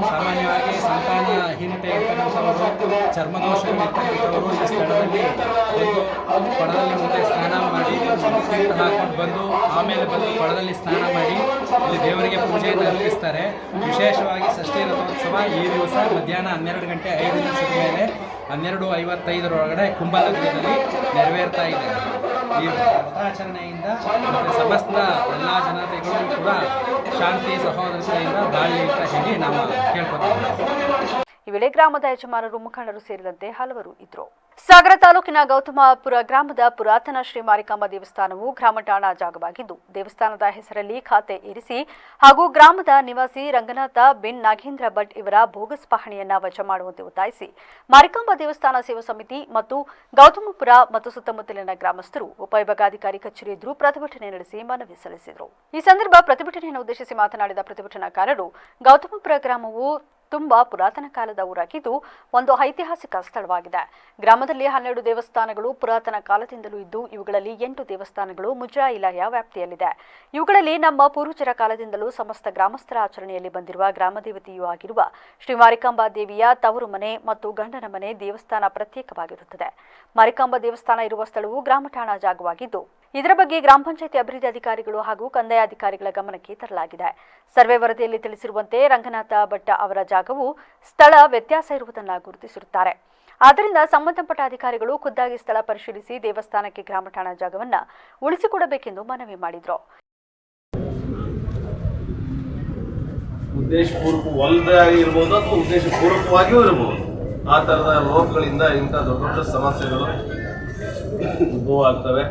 ಸಾಮಾನ್ಯವಾಗಿ ಸಂತಾನಹೀನತೆ ಇರ್ತಕ್ಕಂಥವರು, ಚರ್ಮದೋಷಗಳಿರ್ತಕ್ಕಂಥವರು ಈ ಸ್ಥಳದಲ್ಲಿ ಬಂದು ಕೊಳದಲ್ಲಿ ಮುಂದೆ ಸ್ನಾನ ಮಾಡಿ ತೀರ್ಥ ಹಾಕೊಂಡು ಬಂದು ಆಮೇಲೆ ಬಂದು ಕೊಳದಲ್ಲಿ ಸ್ನಾನ ಮಾಡಿ ಇಲ್ಲಿ ದೇವರಿಗೆ ಪೂಜೆಯನ್ನು ಅರ್ಪಿಸ್ತಾರೆ. ವಿಶೇಷವಾಗಿ ಷಷ್ಠಿ ರಥೋತ್ಸವ ಈ ದಿವಸ ಮಧ್ಯಾಹ್ನ 12 ಗಂಟೆ 5 ನಿಮಿಷದ ಮೇಲೆ 12:55 ಕುಂಭಲಗ್ನದಲ್ಲಿ ನೆರವೇರ್ತಾ ಇದೆ. ಈ ವ್ರತಾಚರಣೆಯಿಂದ ಮತ್ತು ಸಮಸ್ತ ಎಲ್ಲ ಜನತೆಗಳು ಕೂಡ ಶಾಂತಿ ಸಹೋದರತೆಯಿಂದ ಬಾಳಿ ಅಂತ ಹೇಳಿ ನಾವು ಕೇಳ್ಕೊತೀವಿ. ಈ ವೇಳೆ ಗ್ರಾಮದ ಯಜಮಾನರು, ಮುಖಂಡರು ಸೇರಿದಂತೆ ಹಲವರು ಇದ್ದರು. ಸಾಗರ ತಾಲೂಕಿನ ಗೌತಮಪುರ ಗ್ರಾಮದ ಪುರಾತನ ಶ್ರೀ ಮಾರಿಕಾಂಬಾ ದೇವಸ್ಥಾನವು ಗ್ರಾಮ ಠಾಣಾ ಜಾಗವಾಗಿದ್ದು, ದೇವಸ್ಥಾನದ ಹೆಸರಲ್ಲಿ ಖಾತೆ ಇರಿಸಿ ಹಾಗೂ ಗ್ರಾಮದ ನಿವಾಸಿ ರಂಗನಾಥ ಬಿನ್ ನಾಗೇಂದ್ರ ಭಟ್ ಇವರ ಬೋಗಸ್ ಪಹಣಿಯನ್ನ ವಜಾ ಮಾಡುವಂತೆ ಒತ್ತಾಯಿಸಿ ಮಾರಿಕಾಂಬಾ ದೇವಸ್ಥಾನ ಸೇವಾ ಸಮಿತಿ ಮತ್ತು ಗೌತಮಪುರ ಮತ್ತು ಸುತ್ತಮುತ್ತಲಿನ ಗ್ರಾಮಸ್ಥರು ಉಪವಿಭಾಗಾಧಿಕಾರಿ ಕಚೇರಿ ಎದುರು ಪ್ರತಿಭಟನೆ ನಡೆಸಿ ಮನವಿ ಸಲ್ಲಿಸಿದರು. ಈ ಸಂದರ್ಭ ಪ್ರತಿಭಟನೆಯನ್ನು ಉದ್ದೇಶಿಸಿ ಮಾತನಾಡಿದ ಪ್ರತಿಭಟನಾಕಾರರು, ಗೌತಮಪುರ ಗ್ರಾಮವು ತುಂಬಾ ಪುರಾತನ ಕಾಲದ ಊರಾಗಿದ್ದು ಒಂದು ಐತಿಹಾಸಿಕ ಸ್ಥಳವಾಗಿದೆ. ಗ್ರಾಮದಲ್ಲಿ 12 ದೇವಸ್ಥಾನಗಳು ಪುರಾತನ ಕಾಲದಿಂದಲೂ ಇದ್ದು, ಇವುಗಳಲ್ಲಿ 8 ದೇವಸ್ಥಾನಗಳು ಮುಜರಾಯಿ ಇಲಾಖೆಯ ವ್ಯಾಪ್ತಿಯಲ್ಲಿದೆ. ಇವುಗಳಲ್ಲಿ ನಮ್ಮ ಪೂರ್ವಜರ ಕಾಲದಿಂದಲೂ ಸಮಸ್ತ ಗ್ರಾಮಸ್ಥರ ಆಚರಣೆಯಲ್ಲಿ ಬಂದಿರುವ ಗ್ರಾಮದೇವತೆಯೂ ಆಗಿರುವ ಶ್ರೀ ಮಾರಿಕಾಂಬಾ ದೇವಿಯ ತವರು ಮನೆ ಮತ್ತು ಗಂಡನ ಮನೆ ದೇವಸ್ಥಾನ ಪ್ರತ್ಯೇಕವಾಗಿರುತ್ತದೆ. ಮಾರಿಕಾಂಬಾ ದೇವಸ್ಥಾನ ಇರುವ ಸ್ಥಳವು ಗ್ರಾಮ ಠಾಣಾ ಜಾಗವಾಗಿದ್ದು, ಇದರ ಬಗ್ಗೆ ಗ್ರಾಮ ಪಂಚಾಯಿತಿ ಅಭಿವೃದ್ಧಿ ಅಧಿಕಾರಿಗಳು ಹಾಗೂ ಕಂದಾಯ ಅಧಿಕಾರಿಗಳ ಗಮನಕ್ಕೆ ತರಲಾಗಿದೆ. ಸರ್ವೆ ವರದಿಯಲ್ಲಿ ತಿಳಿಸಿರುವಂತೆ ರಂಗನಾಥ ಭಟ್ ಅವರ ಜಾಗವು ಸ್ಥಳ ವ್ಯತ್ಯಾಸ ಇರುವುದನ್ನು ಗುರುತಿಸಿರುತ್ತಾರೆ. ಆದ್ದರಿಂದ ಸಂಬಂಧಪಟ್ಟ ಅಧಿಕಾರಿಗಳು ಖುದ್ದಾಗಿ ಸ್ಥಳ ಪರಿಶೀಲಿಸಿ ದೇವಸ್ಥಾನಕ್ಕೆ ಗ್ರಾಮ ಠಾಣಾ ಜಾಗವನ್ನು ಉಳಿಸಿಕೊಡಬೇಕೆಂದು ಮನವಿ ಮಾಡಿದರು. ಉದ್ದೇಶಪೂರ್ವಕವಲ್ಲದಾಗಿ ಇರ್ಬೋದು ಅಥವಾ ಉದ್ದೇಶಪೂರ್ವಕವಾಗಿಯೂ ಇರಬಹುದು. ಆ ಥರದ ರೋಗಗಳಿಂದ ಇಂಥ ದೊಡ್ಡ ದೊಡ್ಡ ಸಮಸ್ಯೆಗಳು ಉದ್ಭವ ಆಗ್ತವೆ.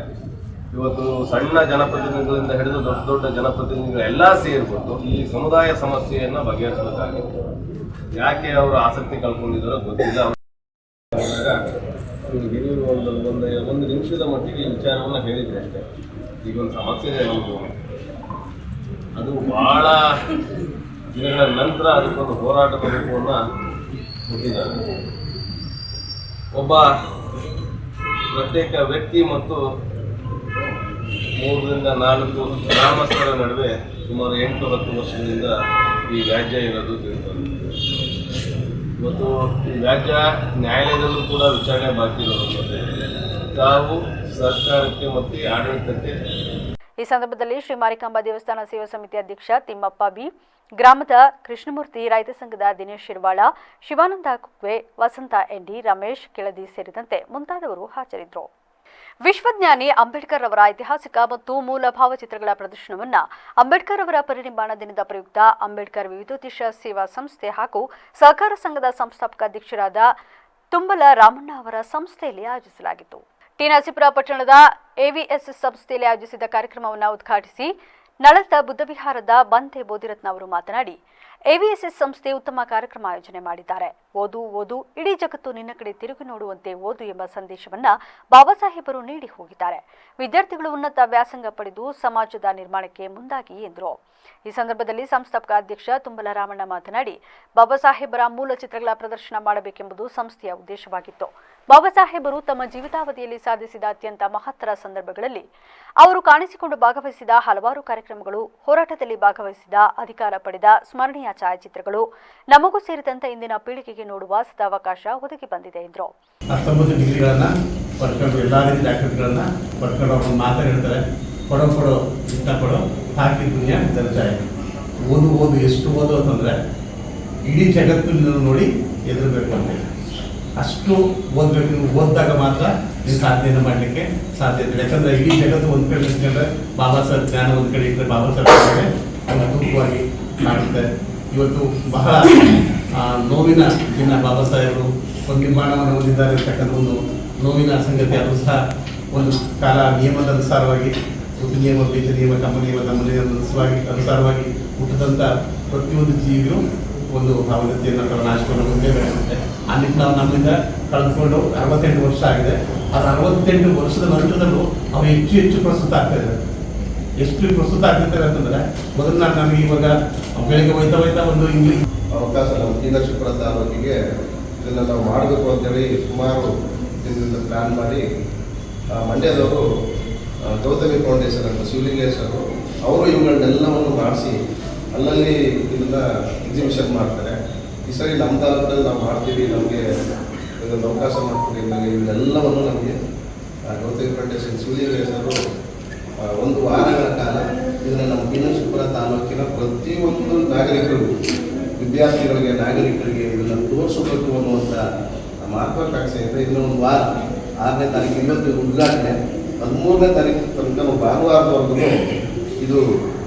ಇವತ್ತು ಸಣ್ಣ ಜನಪ್ರತಿನಿಧಿಗಳಿಂದ ಹಿಡಿದು ದೊಡ್ಡ ದೊಡ್ಡ ಜನಪ್ರತಿನಿಧಿಗಳೆಲ್ಲ ಸೇರಿಕೊಂಡು ಈ ಸಮುದಾಯ ಸಮಸ್ಯೆಯನ್ನು ಬಗೆಹರಿಸಬೇಕಾಗಿತ್ತು. ಯಾಕೆ ಅವರು ಆಸಕ್ತಿ ಕಳ್ಕೊಂಡಿದ್ದಾರೋ ಗೊತ್ತಿಲ್ಲ. ಹಿರಿಯರು ಒಂದು ನಿಮಿಷದ ಮಟ್ಟಿಗೆ ಈ ವಿಚಾರವನ್ನು ಹೇಳಿದ್ರೆ ಅಷ್ಟೇ. ಈಗೊಂದು ಸಮಸ್ಯೆ ಇದೆ ನಮ್ಮದು, ಅದು ಬಹಳ ದಿನಗಳ ನಂತರ ಅದಕ್ಕೊಂದು ಹೋರಾಟದ ರೂಪವನ್ನು ಕೊಟ್ಟಿದ್ದಾರೆ. ಒಬ್ಬ ಪ್ರತ್ಯೇಕ ವ್ಯಕ್ತಿ ಮತ್ತು 3 ರಿಂದ 4 ಗ್ರಾಮಸ್ಥರ ನಡುವೆ ಸುಮಾರು 8-10 ವರ್ಷಗಳಿಂದ ಈ ವ್ಯಾಜ್ಯ ಇರೋದು ತಿಳಿದುಬಂದಿದೆ. ಇವತ್ತು ಈ ವ್ಯಾಜ್ಯ ನ್ಯಾಯಾಲಯದಲ್ಲೂ ಕೂಡ ವಿಚಾರಣೆ ಬಾಕಿ ಇರೋದು ತಾವು ಸರ್ಕಾರಕ್ಕೆ ಮತ್ತು ಆಡಳಿತಕ್ಕೆ. ಈ ಸಂದರ್ಭದಲ್ಲಿ ಶ್ರೀ ಮಾರಿಕಾಂಬಾ ದೇವಸ್ಥಾನ ಸೇವಾ ಸಮಿತಿ ಅಧ್ಯಕ್ಷ ತಿಮ್ಮಪ್ಪ ಬಿ, ಗ್ರಾಮದ ಕೃಷ್ಣಮೂರ್ತಿ, ರೈತ ಸಂಘದ ದಿನೇಶ್ ಶಿರ್ವಾಳ, ಶಿವಾನಂದ ಕುಕ್ವೆ, ವಸಂತ ಎನ್ಡಿ, ರಮೇಶ್ ಕೆಳದಿ ಸೇರಿದಂತೆ ಮುಂತಾದವರು ಹಾಜರಿದ್ದರು. ವಿಶ್ವಜ್ಞಾನಿ ಅಂಬೇಡ್ಕರ್ ಅವರ ಐತಿಹಾಸಿಕ ಮತ್ತು ಮೂಲ ಭಾವಚಿತ್ರಗಳ ಪ್ರದರ್ಶನವನ್ನು ಅಂಬೇಡ್ಕರ್ ಅವರ ಪರಿನಿರ್ವಾಣ ದಿನದ ಪ್ರಯುಕ್ತ ಅಂಬೇಡ್ಕರ್ ವಿವಿಧೋದ್ದೇಶ ಸೇವಾ ಸಂಸ್ಥೆ ಹಾಗೂ ಸಹಕಾರ ಸಂಘದ ಸಂಸ್ಥಾಪಕ ಅಧ್ಯಕ್ಷರಾದ ತುಂಬಲ ರಾಮಣ್ಣ ಅವರ ಸಂಸ್ಥೆಯಲ್ಲಿ ಆಯೋಜಿಸಲಾಗಿತ್ತು. ಟಿ ನರಸೀಪುರ ಪಟ್ಟಣದ ಎವಿಎಸ್ಎಸ್ ಸಂಸ್ಥೆಯಲ್ಲಿ ಆಯೋಜಿಸಿದ ಕಾರ್ಯಕ್ರಮವನ್ನು ಉದ್ಘಾಟಿಸಿ ನಳಂದ ಬುದ್ಧವಿಹಾರದ ಬಂತೆ ಬೋಧಿರತ್ನ ಅವರು ಮಾತನಾಡಿ, ಎವಿಎಸ್ಎಸ್ ಸಂಸ್ಥೆ ಉತ್ತಮ ಕಾರ್ಯಕ್ರಮ ಆಯೋಜನೆ ಮಾಡಿದ್ದಾರೆ. ಓದು ಓದು, ಇಡೀ ಜಗತ್ತು ನಿನ್ನ ಕಡೆ ತಿರುಗಿ ನೋಡುವಂತೆ ಓದು ಎಂಬ ಸಂದೇಶವನ್ನ ಬಾಬಾ ಸಾಹೇಬರು ನೀಡಿ ಹೋಗಿದ್ದಾರೆ. ವಿದ್ಯಾರ್ಥಿಗಳು ಉನ್ನತ ವ್ಯಾಸಂಗ ಪಡೆದು ಸಮಾಜದ ನಿರ್ಮಾಣಕ್ಕೆ ಮುಂದಾಗಿ ಎಂದರು. ಈ ಸಂದರ್ಭದಲ್ಲಿ ಸಂಸ್ಥಾಪಕ ಅಧ್ಯಕ್ಷ ತುಂಬಲ ರಾಮಣ್ಣ ಮಾತನಾಡಿ, ಬಾಬಾ ಸಾಹೇಬರ ಮೂಲ ಚಿತ್ರಗಳ ಪ್ರದರ್ಶನ ಮಾಡಬೇಕೆಂಬುದು ಸಂಸ್ಥೆಯ ಉದ್ದೇಶವಾಗಿತ್ತು. ಬಾಬಾ ಸಾಹೇಬರು ತಮ್ಮ ಜೀವಿತಾವಧಿಯಲ್ಲಿ ಸಾಧಿಸಿದ ಅತ್ಯಂತ ಮಹತ್ತರ ಸಂದರ್ಭಗಳಲ್ಲಿ ಅವರು ಕಾಣಿಸಿಕೊಂಡು ಭಾಗವಹಿಸಿದ ಹಲವಾರು ಕಾರ್ಯಕ್ರಮಗಳು, ಹೋರಾಟದಲ್ಲಿ ಭಾಗವಹಿಸಿದ, ಅಧಿಕಾರ ಪಡೆದ ಸ್ಮರಣೀಯ ಛಾಯಾಚಿತ್ರಗಳು ನಮಗೂ ಸೇರಿದಂತೆ ಇಂದಿನ ಪೀಳಿಗೆಗೆ ನೋಡುವ ಸದಾವಕಾಶ ಒದಗಿ ಬಂದಿದೆ ಎಂದರು. 19 ಡಿಗ್ರಿಗಳನ್ನು ಪಡ್ಕೊಂಡು ಎಲ್ಲ ರೀತಿ ಡಾಕ್ಟರ್ಗಳನ್ನು ಪಡ್ಕೊಂಡು ಅವ್ರನ್ನ ಮಾತಾಡಿರ್ತಾರೆ. ಕೊಡೋ ಇಷ್ಟ ಕೊಡೋ ಹಾಕಿ ದುನಿಯಾ ದರ್ಜಾಯ. ಓದು ಎಷ್ಟು ಓದು ಅಂತಂದರೆ ಇಡೀ ಜಗತ್ತು ನೋಡಿ ಎದುರಬೇಕು ಅಂತೇಳಿ ಅಷ್ಟು ಓದಬೇಕು. ನೀವು ಓದಿದಾಗ ಮಾತ್ರ ನೀವು ಸಾಧನೆಯನ್ನು ಮಾಡಲಿಕ್ಕೆ ಸಾಧ್ಯತೆ. ಯಾಕಂದರೆ ಇಡೀ ಜಗತ್ತು ಒಂದು ಕಡೆ ನಿಂತ್ಕೊಂಡ್ರೆ ಬಾಬಾ ಸಾಹೇಬ್ ಜ್ಞಾನ ಒಂದು ಕಡೆ ಇಟ್ಟರೆ ಬಾಬಾ ಸಾಹೇಬ್ ಒಂದು ತೂಕವಾಗಿ ಕಾಣುತ್ತೆ. ಇವತ್ತು ಬಹಳ ನೋವಿನ ದಿನ. ಬಾಬಾ ಸಾಹೇಬರು ಒಂದು ನಿರ್ಮಾಣವನ್ನು ಹೊಂದಿದ್ದಾರೆ ಅಂತಕ್ಕಂಥ ಒಂದು ನೋವಿನ ಸಂಗತಿ. ಅದು ಸಹ ಒಂದು ಕಾಲ ನಿಯಮದ ಅನುಸಾರವಾಗಿ ನಿಯಮ, ಬೀಜ ನಿಯಮ, ಕಮ್ಮ ನಿಯಮ, ನಮ್ಮ ಅನುಸಾರವಾಗಿ ಹುಟ್ಟಿದಂಥ ಪ್ರತಿಯೊಂದು ಜೀವಿಯು ಒಂದು ಭಾವನೆಯನ್ನು ನಾಶವನ್ನು ಹೊಂದೇಬೇಕಾಗುತ್ತೆ. ಆ ನಿಟ್ಟಿನಲ್ಲಿ ನಮ್ಮಿಂದ ಕಳೆದುಕೊಂಡು 68 ವರ್ಷ ಆಗಿದೆ. ಅದು 68 ವರ್ಷದ ನಂತರದಲ್ಲೂ ಅವು ಹೆಚ್ಚು ಪ್ರಸ್ತುತ ಆಗ್ತಾ ಇದ್ದಾರೆ. ಎಷ್ಟು ಪ್ರಸ್ತುತ ಆಗ್ತಿದ್ದಾರೆ ಅಂತಂದರೆ, ಮೊದಲು ನಮಗೆ ಇವಾಗ ಬೆಳಿಗ್ಗೆ ಹೋಯ್ತಾ ಒಂದು ಇಂಗ್ಲೀಷ್ ಅವಕಾಶ ನಮ್ಮ ಟಿ ನರಸೀಪುರ ತಾಲೂಕಿಗೆ ಇದನ್ನು ನಾವು ಮಾಡಬೇಕು ಅಂತೇಳಿ ಸುಮಾರು ದಿನದಿಂದ ಪ್ಲ್ಯಾನ್ ಮಾಡಿ ಮಂಡ್ಯದವರು ಗೌತಮಿ ಫೌಂಡೇಶನ್ ಅಂತ ಶಿವಲಿಂಗೇಶ್ವರು ಅವರು ಇವುಗಳನ್ನೆಲ್ಲವನ್ನು ಮಾಡಿಸಿ ಅಲ್ಲಲ್ಲಿ ಇದನ್ನು ಎಕ್ಸಿಬಿಷನ್ ಮಾಡ್ತಾರೆ. ಈ ಸರಿ ನಮ್ಮ ತಾಲೂಕಲ್ಲಿ ನಾವು ಮಾಡ್ತೀವಿ, ನಮಗೆ ಇದೊಂದು ಅವಕಾಶ ಮಾಡ್ತೀವಿ ಅಂದಾಗ ಇವೆಲ್ಲವನ್ನು ನಮಗೆ ಗೌತಮಿ ಫೌಂಡೇಶನ್ ಶಿವಲಿಂಗೇಶ್ವರು 1 ವಾರಗಳ ಕಾಲ ಇದನ್ನು ನಮ್ಮ ಟಿ ನರಸೀಪುರ ತಾಲೂಕಿನ ಪ್ರತಿಯೊಂದು ನಾಗರಿಕರಿಗೂ, ವಿದ್ಯಾರ್ಥಿಗಳಿಗೆ, ನಾಗರಿಕರಿಗೆ ಇದನ್ನು ತೋರಿಸಬೇಕು ಅನ್ನುವಂಥ ಮಹತ್ವಾಕಾಂಕ್ಷೆಯಿಂದ ಇದನ್ನು 1 ವಾರ 6ನೇ ತಾರೀಕು ಇವತ್ತು ಉದ್ಘಾಟನೆ, 13ನೇ ತಾರೀಕು ತನಕ ಭಾನುವಾರದವರೆಗೂ ಇದು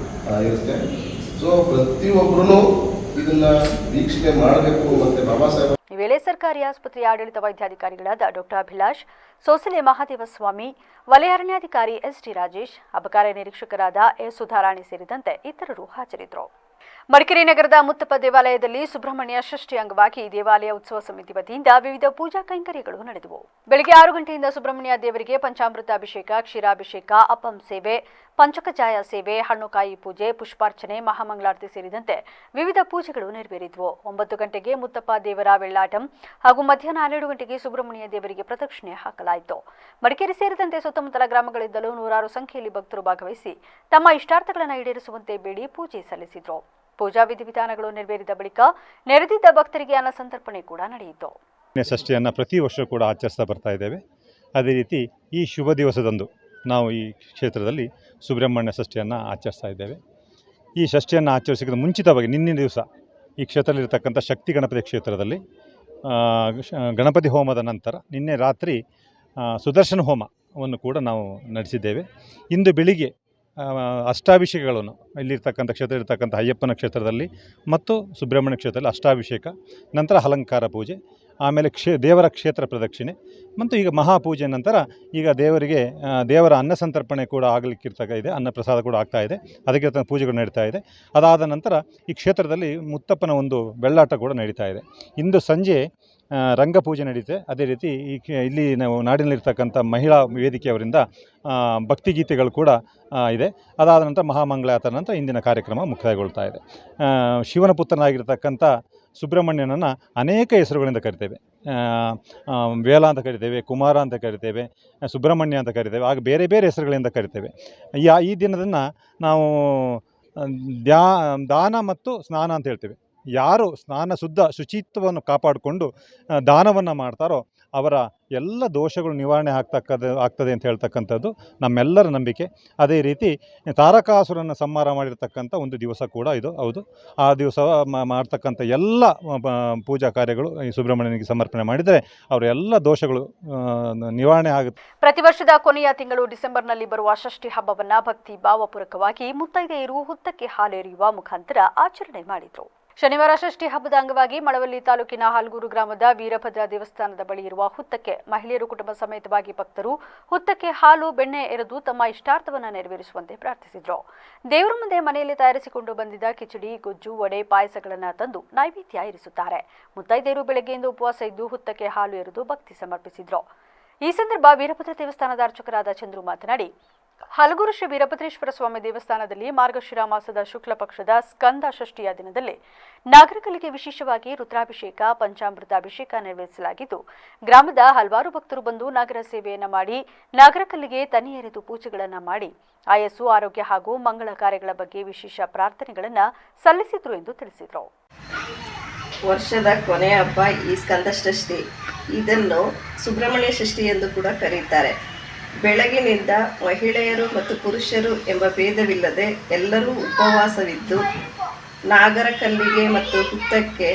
ಇರುತ್ತೆ. ಸೊ ಪ್ರತಿಯೊಬ್ಬರೂ ಇದನ್ನ ವೀಕ್ಷಣೆ ಮಾಡಬೇಕು ಮತ್ತೆ ಬಾಬಾ ಸಾಹೇಬ್. ಈ ವೇಳೆ ಸರ್ಕಾರಿ ಆಸ್ಪತ್ರೆಯ ಆಡಳಿತ ವೈದ್ಯಾಧಿಕಾರಿಗಳಾದ ಡಾಕ್ಟರ್ ಅಭಿಲಾಷ್, ಸೋಸಲೆ ಮಹಾದೇವಸ್ವಾಮಿ, ವಲಯ ಅರಣ್ಯಾಧಿಕಾರಿ ಎಸ್.ಟಿ. ರಾಜೇಶ್, ಅಬಕಾರಿ ನಿರೀಕ್ಷಕರಾದ ಎ. ಸುಧಾರಾಣಿ ಸೇರಿದಂತೆ ಇತರರು ಹಾಜರಿದ್ದರು. ಮಡಿಕೇರಿ ನಗರದ ಮುತ್ತಪ್ಪ ದೇವಾಲಯದಲ್ಲಿ ಸುಬ್ರಹ್ಮಣ್ಯ ಷಷ್ಠಿ ಅಂಗವಾಗಿ ದೇವಾಲಯ ಉತ್ಸವ ಸಮಿತಿ ವತಿಯಿಂದ ವಿವಿಧ ಪೂಜಾ ಕೈಂಕರ್ಯಗಳು ನಡೆದವು. ಬೆಳಗ್ಗೆ 6 ಗಂಟೆಯಿಂದ ಸುಬ್ರಹ್ಮಣ್ಯ ದೇವರಿಗೆ ಪಂಚಾಮೃತ ಅಭಿಷೇಕ, ಕ್ಷೀರಾಭಿಷೇಕ, ಅಪ್ಪಂ ಸೇವೆ, ಪಂಚಕಜಾಯ ಸೇವೆ, ಹಣ್ಣುಕಾಯಿ ಪೂಜೆ, ಪುಷ್ಪಾರ್ಚನೆ, ಮಹಾಮಂಗಳಾರತಿ ಸೇರಿದಂತೆ ವಿವಿಧ ಪೂಜೆಗಳು ನೆರವೇರಿದವು. 9 ಗಂಟೆಗೆ ಮುತ್ತಪ್ಪ ದೇವರ ಬೆಳ್ಳಾಟಂ ಹಾಗೂ ಮಧ್ಯಾಹ್ನ 12 ಗಂಟೆಗೆ ಸುಬ್ರಹ್ಮಣ್ಯ ದೇವರಿಗೆ ಪ್ರದಕ್ಷಿಣೆ ಹಾಕಲಾಯಿತು. ಮಡಿಕೇರಿ ಸೇರಿದಂತೆ ಸುತ್ತಮುತ್ತಲ ಗ್ರಾಮಗಳಿಂದಲೂ ನೂರಾರು ಸಂಖ್ಯೆಯಲ್ಲಿ ಭಕ್ತರು ಭಾಗವಹಿಸಿ ತಮ್ಮ ಇಷ್ಟಾರ್ಥಗಳನ್ನು ಈಡೇರಿಸುವಂತೆ ಬೇಡಿ ಪೂಜೆ ಸಲ್ಲಿಸಿದರು. ಪೂಜಾ ವಿಧಿವಿಧಾನಗಳು ನೆರವೇರಿದ ಬಳಿಕ ನೆರೆದಿದ್ದ ಭಕ್ತರಿಗೆ ಅನ್ನ ಸಂತರ್ಪಣೆ ಕೂಡ ನಡೆಯಿತು. ಷಷ್ಠಿಯನ್ನು ಪ್ರತಿ ವರ್ಷ ಕೂಡ ಆಚರಿಸ್ತಾ ಬರ್ತಾ ಇದ್ದೇವೆ. ಅದೇ ರೀತಿ ಈ ಶುಭ ದಿವಸದಂದು ನಾವು ಈ ಕ್ಷೇತ್ರದಲ್ಲಿ ಸುಬ್ರಹ್ಮಣ್ಯ ಷಷ್ಠಿಯನ್ನು ಆಚರಿಸ್ತಾ ಇದ್ದೇವೆ. ಈ ಷಷ್ಠಿಯನ್ನು ಆಚರಿಸಿದ ಮುಂಚಿತವಾಗಿ ನಿನ್ನೆ ದಿವಸ ಈ ಕ್ಷೇತ್ರದಲ್ಲಿರ್ತಕ್ಕಂಥ ಶಕ್ತಿ ಗಣಪತಿ ಕ್ಷೇತ್ರದಲ್ಲಿ ಗಣಪತಿ ಹೋಮದ ನಂತರ ನಿನ್ನೆ ರಾತ್ರಿ ಸುದರ್ಶನ ಹೋಮವನ್ನು ಕೂಡ ನಾವು ನಡೆಸಿದ್ದೇವೆ. ಇಂದು ಬೆಳಿಗ್ಗೆ ಅಷ್ಟಾಭಿಷೇಕಗಳನ್ನು ಇಲ್ಲಿರ್ತಕ್ಕಂಥ ಕ್ಷೇತ್ರದಲ್ಲಿರ್ತಕ್ಕಂಥ ಅಯ್ಯಪ್ಪನ ಕ್ಷೇತ್ರದಲ್ಲಿ ಮತ್ತು ಸುಬ್ರಹ್ಮಣ್ಯ ಕ್ಷೇತ್ರದಲ್ಲಿ ಅಷ್ಟಾಭಿಷೇಕ, ನಂತರ ಅಲಂಕಾರ ಪೂಜೆ, ಆಮೇಲೆ ದೇವರ ಕ್ಷೇತ್ರ ಪ್ರದಕ್ಷಿಣೆ ಮತ್ತು ಈಗ ಮಹಾಪೂಜೆ ನಂತರ ಈಗ ದೇವರ ಅನ್ನ ಸಂತರ್ಪಣೆ ಕೂಡ ಆಗಲಿಕ್ಕಿರ್ತಕ್ಕ ಅನ್ನ ಪ್ರಸಾದ ಕೂಡ ಆಗ್ತಾ ಇದೆ. ಅದಕ್ಕೆ ಪೂಜೆಗಳು ನಡೀತಾ ಇದೆ. ಅದಾದ ನಂತರ ಈ ಕ್ಷೇತ್ರದಲ್ಲಿ ಮುತ್ತಪ್ಪನ ಒಂದು ಬೆಳ್ಳಾಟ ಕೂಡ ನಡೀತಾ ಇದೆ. ಇಂದು ಸಂಜೆ ರಂಗಪೂಜೆ ನಡೀತೆ. ಅದೇ ರೀತಿ ಇಲ್ಲಿ ನಾವು ನಾಡಿನಲ್ಲಿರ್ತಕ್ಕಂಥ ಮಹಿಳಾ ವೇದಿಕೆಯವರಿಂದ ಭಕ್ತಿಗೀತೆಗಳು ಕೂಡ ಇದೆ. ಅದಾದ ನಂತರ ಮಹಾಮಂಗಳಾರತಿ ನಂತರ ಇಂದಿನ ಕಾರ್ಯಕ್ರಮ ಮುಕ್ತಾಯಗೊಳ್ತಾ ಇದೆ. ಶಿವನ ಪುತ್ರನಾಗಿರ್ತಕ್ಕಂಥ ಸುಬ್ರಹ್ಮಣ್ಯನನ್ನು ಅನೇಕ ಹೆಸರುಗಳಿಂದ ಕರಿತೇವೆ. ವೇಲ ಅಂತ ಕರಿತೇವೆ, ಕುಮಾರ ಅಂತ ಕರಿತೇವೆ, ಸುಬ್ರಹ್ಮಣ್ಯ ಅಂತ ಕರಿತೇವೆ. ಆಗ ಬೇರೆ ಬೇರೆ ಹೆಸರುಗಳಿಂದ ಕರಿತೇವೆ. ಈ ದಿನದನ್ನು ನಾವು ದಾನ ಮತ್ತು ಸ್ನಾನ ಅಂತ ಹೇಳ್ತೇವೆ. ಯಾರು ಸ್ನಾನ ಶುಚಿತ್ವವನ್ನು ಕಾಪಾಡಿಕೊಂಡು ದಾನವನ್ನು ಮಾಡ್ತಾರೋ ಅವರ ಎಲ್ಲ ದೋಷಗಳು ನಿವಾರಣೆ ಆಗ್ತದೆ ಅಂತ ಹೇಳ್ತಕ್ಕಂಥದ್ದು ನಮ್ಮೆಲ್ಲರ ನಂಬಿಕೆ. ಅದೇ ರೀತಿ ತಾರಕಾಸುರನ್ನು ಸಂಹಾರ ಮಾಡಿರ್ತಕ್ಕಂಥ ಒಂದು ದಿವಸ ಕೂಡ ಇದು ಹೌದು. ಆ ದಿವಸ ಮಾಡ್ತಕ್ಕಂಥ ಎಲ್ಲ ಪೂಜಾ ಕಾರ್ಯಗಳು ಈ ಸುಬ್ರಹ್ಮಣ್ಯನಿಗೆ ಸಮರ್ಪಣೆ ಮಾಡಿದರೆ ಅವರ ಎಲ್ಲ ದೋಷಗಳು ನಿವಾರಣೆ ಆಗುತ್ತೆ. ಪ್ರತಿ ವರ್ಷದ ಕೊನೆಯ ತಿಂಗಳು ಡಿಸೆಂಬರ್ನಲ್ಲಿ ಬರುವ ಷಷ್ಠಿ ಹಬ್ಬವನ್ನು ಭಕ್ತಿ ಭಾವಪೂರ್ವಕವಾಗಿ ಮುತ್ತೈದೆಯರು ಹುತ್ತಕ್ಕೆ ಹಾಲೆರೆಯುವ ಮುಖಾಂತರ ಆಚರಣೆ ಮಾಡಿದರು. ಶನಿವಾರ ಷಷ್ಠಿ ಹಬ್ಬದ ಅಂಗವಾಗಿ ಮಳವಳ್ಳಿ ತಾಲೂಕಿನ ಹಾಲ್ಗೂರು ಗ್ರಾಮದ ವೀರಭದ್ರ ದೇವಸ್ಥಾನದ ಬಳಿ ಇರುವ ಹುತ್ತಕ್ಕೆ ಮಹಿಳೆಯರು ಕುಟುಂಬ ಸಮೇತವಾಗಿ ಭಕ್ತರು ಹುತ್ತಕ್ಕೆ ಹಾಲು ಬೆಣ್ಣೆ ಎರೆದು ತಮ್ಮ ಇಷ್ಟಾರ್ಥವನ್ನು ನೆರವೇರಿಸುವಂತೆ ಪ್ರಾರ್ಥಿಸಿದರು. ದೇವರ ಮುಂದೆ ಮನೆಯಲ್ಲಿ ತಯಾರಿಸಿಕೊಂಡು ಬಂದಿದ್ದ ಕಿಚಡಿ, ಗೊಜ್ಜು, ವಡೆ, ಪಾಯಸಗಳನ್ನು ತಂದು ನೈವೇದ್ಯ ಇರಿಸುತ್ತಾರೆ. ಮುತ್ತೈದೆಯರು ಬೆಳಗ್ಗೆಯಿಂದ ಉಪವಾಸ ಇದ್ದು ಹುತ್ತಕ್ಕೆ ಹಾಲು ಎರೆದು ಭಕ್ತಿ ಸಮರ್ಪಿಸಿದರು. ಈ ಸಂದರ್ಭ ವೀರಭದ್ರ ದೇವಸ್ಥಾನದ ಅರ್ಚಕರಾದ ಚಂದ್ರು ಮಾತನಾಡಿ, ಹಲಗೂರು ಶ್ರೀ ವೀರಭದ್ರೇಶ್ವರ ಸ್ವಾಮಿ ದೇವಸ್ಥಾನದಲ್ಲಿ ಮಾರ್ಗಶಿರ ಮಾಸದ ಶುಕ್ಲ ಪಕ್ಷದ ಸ್ಕಂದ ಷಷ್ಠಿಯ ದಿನದಲ್ಲಿ ನಾಗರಿಕರಿಗೆ ವಿಶೇಷವಾಗಿ ರುದ್ರಾಭಿಷೇಕ, ಪಂಚಾಮೃತ ಅಭಿಷೇಕ ನೆರವೇರಿಸಲಾಗಿದ್ದು, ಗ್ರಾಮದ ಹಲವಾರು ಭಕ್ತರು ಬಂದು ನಾಗರ ಸೇವೆಯನ್ನು ಮಾಡಿ ನಾಗರಕಲ್ಲಿಗೆ ತನಿ ಎರೆದು ಪೂಜೆಗಳನ್ನು ಮಾಡಿ ಆಯಸ್ಸು, ಆರೋಗ್ಯ ಹಾಗೂ ಮಂಗಳ ಕಾರ್ಯಗಳ ಬಗ್ಗೆ ವಿಶೇಷ ಪ್ರಾರ್ಥನೆಗಳನ್ನು ಸಲ್ಲಿಸಿದ್ರು ಎಂದು ತಿಳಿಸಿದರು. ವರ್ಷದ ಕೊನೆಯ ಹಬ್ಬ ಈ ಸ್ಕಂದ ಷಷ್ಠಿ. ಇದನ್ನು ಸುಬ್ರಹ್ಮಣ್ಯ ಷಷ್ಠಿ ಎಂದು ಕೂಡ ಕರೆಯುತ್ತಾರೆ. ಬೆಳಗಿನಿಂದ ಮಹಿಳೆಯರು ಮತ್ತು ಪುರುಷರು ಎಂಬ ಭೇದವಿಲ್ಲದೆ ಎಲ್ಲರೂ ಉಪವಾಸವಿದ್ದು ನಾಗರ ಕಲ್ಲಿಗೆ ಮತ್ತು ಹುತ್ತಕ್ಕೆ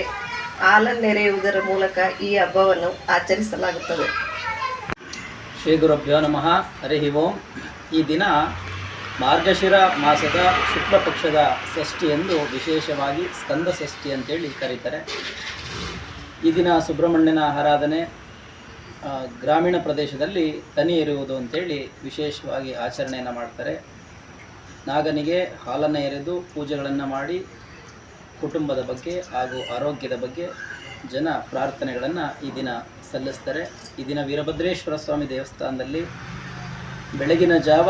ಹಾಲನ್ನೆರೆಯುವುದರ ಮೂಲಕ ಈ ಹಬ್ಬವನ್ನು ಆಚರಿಸಲಾಗುತ್ತದೆ. ಶ್ರೀ ಗುರುಭ್ಯೋ ನಮಃ. ಹರಿ ಓಂ. ಈ ದಿನ ಮಾರ್ಗಶಿರ ಮಾಸದ ಶುಕ್ಲ ಪಕ್ಷದ ಷಷ್ಠಿ ಎಂದು ವಿಶೇಷವಾಗಿ ಸ್ಕಂದ ಷಷ್ಠಿ ಅಂತೇಳಿ ಕರೀತಾರೆ. ಈ ದಿನ ಸುಬ್ರಹ್ಮಣ್ಯನ ಆರಾಧನೆ ಗ್ರಾಮೀಣ ಪ್ರದೇಶದಲ್ಲಿ ತನಿ ಎರೆಯುವುದು ಅಂತೇಳಿ ವಿಶೇಷವಾಗಿ ಆಚರಣೆಯನ್ನು ಮಾಡ್ತಾರೆ. ನಾಗನಿಗೆ ಹಾಲನ್ನು ಎರೆದು ಪೂಜೆಗಳನ್ನು ಮಾಡಿ ಕುಟುಂಬದ ಬಗ್ಗೆ ಹಾಗೂ ಆರೋಗ್ಯದ ಬಗ್ಗೆ ಜನ ಪ್ರಾರ್ಥನೆಗಳನ್ನು ಈ ದಿನ ಸಲ್ಲಿಸ್ತಾರೆ. ಈ ದಿನ ವೀರಭದ್ರೇಶ್ವರ ಸ್ವಾಮಿ ದೇವಸ್ಥಾನದಲ್ಲಿ ಬೆಳಗಿನ ಜಾವ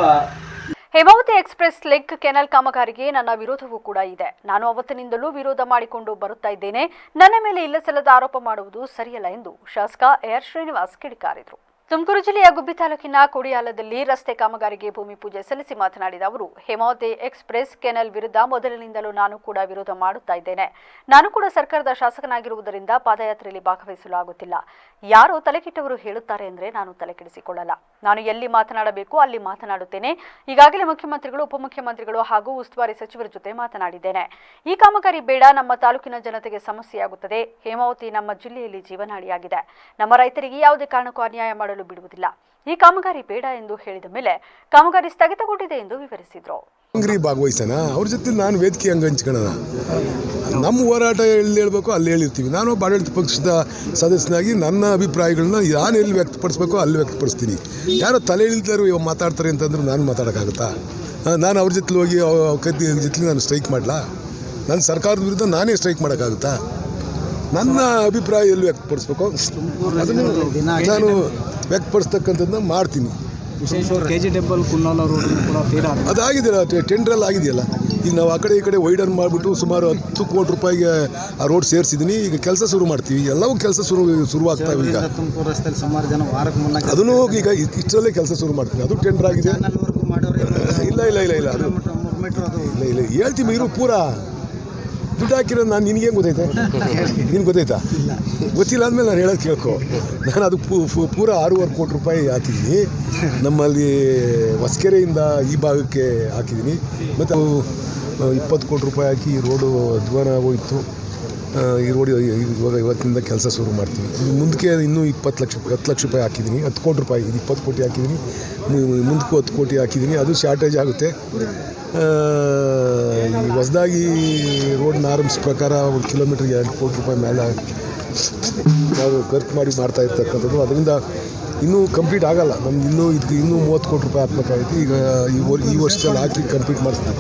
ಹೇಮಾವತಿ ಎಕ್ಸ್‌ಪ್ರೆಸ್ ಲಿಂಕ್ ಕೆನಲ್ ಕಾಮಗಾರಿಗೆ ನನ್ನ ವಿರೋಧವೂ ಕೂಡ ಇದೆ. ನಾನು ಅವತ್ತಿನಿಂದಲೂ ವಿರೋಧ ಮಾಡಿಕೊಂಡು ಬರುತ್ತಾ ಇದ್ದೇನೆ. ನನ್ನ ಮೇಲೆ ಇಲ್ಲಸಲ್ಲದ ಆರೋಪ ಮಾಡುವುದು ಸರಿಯಲ್ಲ ಎಂದು ಶಾಸಕ ಎಆರ್ ಶ್ರೀನಿವಾಸ್ ಕಿಡಿಕಾರಿದರು. ತುಮಕೂರು ಜಿಲ್ಲೆಯ ಗುಬ್ಬಿ ತಾಲೂಕಿನ ಕೊಡಿಯಾಲದಲ್ಲಿ ರಸ್ತೆ ಕಾಮಗಾರಿಗೆ ಭೂಮಿ ಪೂಜೆ ಸಲ್ಲಿಸಿ ಮಾತನಾಡಿದ ಅವರು, ಹೇಮಾವತಿ ಎಕ್ಸ್‌ಪ್ರೆಸ್ ಕೆನಲ್ ವಿರುದ್ಧ ಮೊದಲಿನಿಂದಲೂ ನಾನು ಕೂಡ ವಿರೋಧ ಮಾಡುತ್ತಾ ಇದ್ದೇನೆ. ನಾನು ಕೂಡ ಸರ್ಕಾರದ ಶಾಸಕನಾಗಿರುವುದರಿಂದ ಪಾದಯಾತ್ರೆಯಲ್ಲಿ ಭಾಗವಹಿಸಲು ಆಗುತ್ತಿಲ್ಲ. ಯಾರೋ ತಲೆಕೆಟ್ಟವರು ಹೇಳುತ್ತಾರೆ ಅಂದರೆ ನಾನು ತಲೆಕೆಡಿಸಿಕೊಳ್ಳಲ್ಲ. ನಾನು ಎಲ್ಲಿ ಮಾತನಾಡಬೇಕು ಅಲ್ಲಿ ಮಾತನಾಡುತ್ತೇನೆ. ಈಗಾಗಲೇ ಮುಖ್ಯಮಂತ್ರಿಗಳು, ಉಪಮುಖ್ಯಮಂತ್ರಿಗಳು ಹಾಗೂ ಉಸ್ತುವಾರಿ ಸಚಿವರ ಜೊತೆ ಮಾತನಾಡಿದ್ದೇನೆ. ಈ ಕಾಮಗಾರಿ ಬೇಡ, ನಮ್ಮ ತಾಲೂಕಿನ ಜನತೆಗೆ ಸಮಸ್ಯೆಯಾಗುತ್ತದೆ. ಹೇಮಾವತಿ ನಮ್ಮ ಜಿಲ್ಲೆಯಲ್ಲಿ ಜೀವನಾಡಿಯಾಗಿದೆ. ನಮ್ಮ ರೈತರಿಗೆ ಯಾವುದೇ ಕಾರಣಕ್ಕೂ ಅನ್ಯಾಯ ಮಾಡಲು ಯಾವಾಗಲೂ ಬಿಡುವುದಿಲ್ಲ. ಈ ಕಾಮಗಾರಿ ಬೇಡ ಎಂದು ಹೇಳಿದ ಮೇಲೆ ಕಾಮಗಾರಿ ಸ್ಥಗಿತಗೊಂಡಿದೆ ಎಂದು ವಿವರಿಸಿದರು. ಭಾಗವಹಿಸೋಣ, ಅವ್ರ ಜೊತೆ ನಾನು ವೇದಿಕೆ ಹಂಗೆ ಹಂಚ್ಕೊಳ್ಳೋಣ. ನಮ್ಮ ಹೋರಾಟ ಎಲ್ಲಿ ಹೇಳಬೇಕು ಅಲ್ಲಿ ಹೇಳಿರ್ತೀವಿ. ನಾನು ಒಬ್ಬ ಆಡಳಿತ ಪಕ್ಷದ ಸದಸ್ಯನಾಗಿ ನನ್ನ ಅಭಿಪ್ರಾಯಗಳನ್ನ ನಾನು ಎಲ್ಲಿ ವ್ಯಕ್ತಪಡಿಸ್ಬೇಕು ಅಲ್ಲಿ ವ್ಯಕ್ತಪಡಿಸ್ತೀನಿ. ಯಾರೋ ತಲೆ ಇಳಿದಾರು ಮಾತಾಡ್ತಾರೆ ಅಂತಂದ್ರೆ ನಾನು ಮಾತಾಡೋಕ್ಕಾಗುತ್ತಾ? ನಾನು ಅವ್ರ ಜೊತೆ ಹೋಗಿ ಕತ್ತಿ ಜೊತೆ ನಾನು ಸ್ಟ್ರೈಕ್ ಮಾಡಲಾ? ನಾನು ಸರ್ಕಾರದ ವಿರುದ್ಧ ನಾನೇ ಸ್ಟ್ರೈಕ್ ಮಾಡೋಕ್ಕಾಗುತ್ತಾ? ನನ್ನ ಅಭಿಪ್ರಾಯ ಎಲ್ಲಿ ವ್ಯಕ್ತಪಡಿಸ್ಬೇಕು ಅದನ್ನು ನಾನು ವ್ಯಕ್ತಪಡಿಸ್ತಕ್ಕಂಥದ್ದನ್ನ ಮಾಡ್ತೀನಿ. KG ಟೆಂಪಲ್ ಕುನ್ನಾಲ ರೋಡ್ ಕೂಡ ಅದಾಗಿದೆಯಲ್ಲ, ಟೆಂಡ್ರಲ್ಲಿ ಆಗಿದೆಯಲ್ಲ. ಈಗ ನಾವು ಆ ಕಡೆ ಈ ಕಡೆ ವೈಡನ್ ಮಾಡಿಬಿಟ್ಟು ಸುಮಾರು 10 ಕೋಟಿ ರೂಪಾಯಿಗೆ ಆ ರೋಡ್ ಸೇರಿಸಿದ್ದೀನಿ. ಈಗ ಕೆಲಸ ಶುರು ಮಾಡ್ತೀವಿ. ಎಲ್ಲವೂ ಕೆಲಸ ಶುರುವಾಗ್ತಾವೆ. ಈಗ ತುಮಕೂರು ರಸ್ತೆಯಲ್ಲಿ ಸುಮಾರು ಜನ ವಾರಕ್ಕೆ ಮುನ್ನ ಅದನ್ನು ಈಗ ಇಷ್ಟರಲ್ಲೇ ಕೆಲಸ ಶುರು ಮಾಡ್ತೀನಿ. ಅದು ಟೆಂಡರ್ ಆಗಿದೆ. ಇಲ್ಲ ಇಲ್ಲ ಇಲ್ಲ ಇಲ್ಲ ಅದು ಇಲ್ಲ ಇಲ್ಲ ಹೇಳ್ತೀವಿ. ಇರು ಪೂರಾ ದುಡ್ಡು ಹಾಕಿರೋದು ನಾನು ನಿನಗೇನು ಗೊತ್ತೈತೆ? ನಿನ್ಗೆ ಗೊತ್ತಾಯ್ತಾ? ಗೊತ್ತಿಲ್ಲ ಅಂದಮೇಲೆ ನಾನು ಹೇಳೋದು ಕೇಳ್ಕೊ. ನಾನು ಅದು ಪೂರ 6.5 ಕೋಟಿ ರೂಪಾಯಿ ಹಾಕಿದ್ದೀನಿ. ನಮ್ಮಲ್ಲಿ ಹೊಸಕೆರೆಯಿಂದ ಈ ಭಾಗಕ್ಕೆ ಹಾಕಿದ್ದೀನಿ. ಮತ್ತು 20 ಕೋಟಿ ರೂಪಾಯಿ ಹಾಕಿ ಈ ರೋಡು ಅಧ್ವಾನ ಹೋಯಿತು. ಈ ರೋಡ್ ಇವಾಗ ಇವತ್ತಿನಿಂದ ಕೆಲಸ ಶುರು ಮಾಡ್ತೀವಿ. ಮುಂದಕ್ಕೆ ಇನ್ನೂ 10 ಲಕ್ಷ ರೂಪಾಯಿ ಹಾಕಿದ್ದೀನಿ. 10 ಕೋಟಿ ರೂಪಾಯಿ, ಇದು 20 ಕೋಟಿ ಹಾಕಿದ್ದೀನಿ. ಮುಂದಕ್ಕೂ 10 ಕೋಟಿ ಹಾಕಿದ್ದೀನಿ. ಅದು ಶಾರ್ಟೇಜ್ ಆಗುತ್ತೆ. ಈ ಹೊಸದಾಗಿ ರೋಡ್ನ ಆರಂಭಿಸೋ ಪ್ರಕಾರ 1 ಕಿಲೋಮೀಟ್ರಿಗೆ 2 ಕೋಟಿ ರೂಪಾಯಿ ಮೇಲೆ ನಾವು ಖರ್ಚು ಮಾಡಿ ಮಾಡ್ತಾ ಇರ್ತಕ್ಕಂಥದ್ದು. ಅದರಿಂದ ಇನ್ನೂ ಕಂಪ್ಲೀಟ್ ಆಗೋಲ್ಲ. ನಮ್ದು ಇನ್ನೂ 30 ಕೋಟಿ ರೂಪಾಯಿ ಹಾಕ್ಬೇಕಾಗಿತ್ತು. ಈಗ ಈ ವರ್ಷದಲ್ಲಿ ಹಾಕಿ ಕಂಪ್ಲೀಟ್ ಮಾಡಿಸ್ತೀವಿ.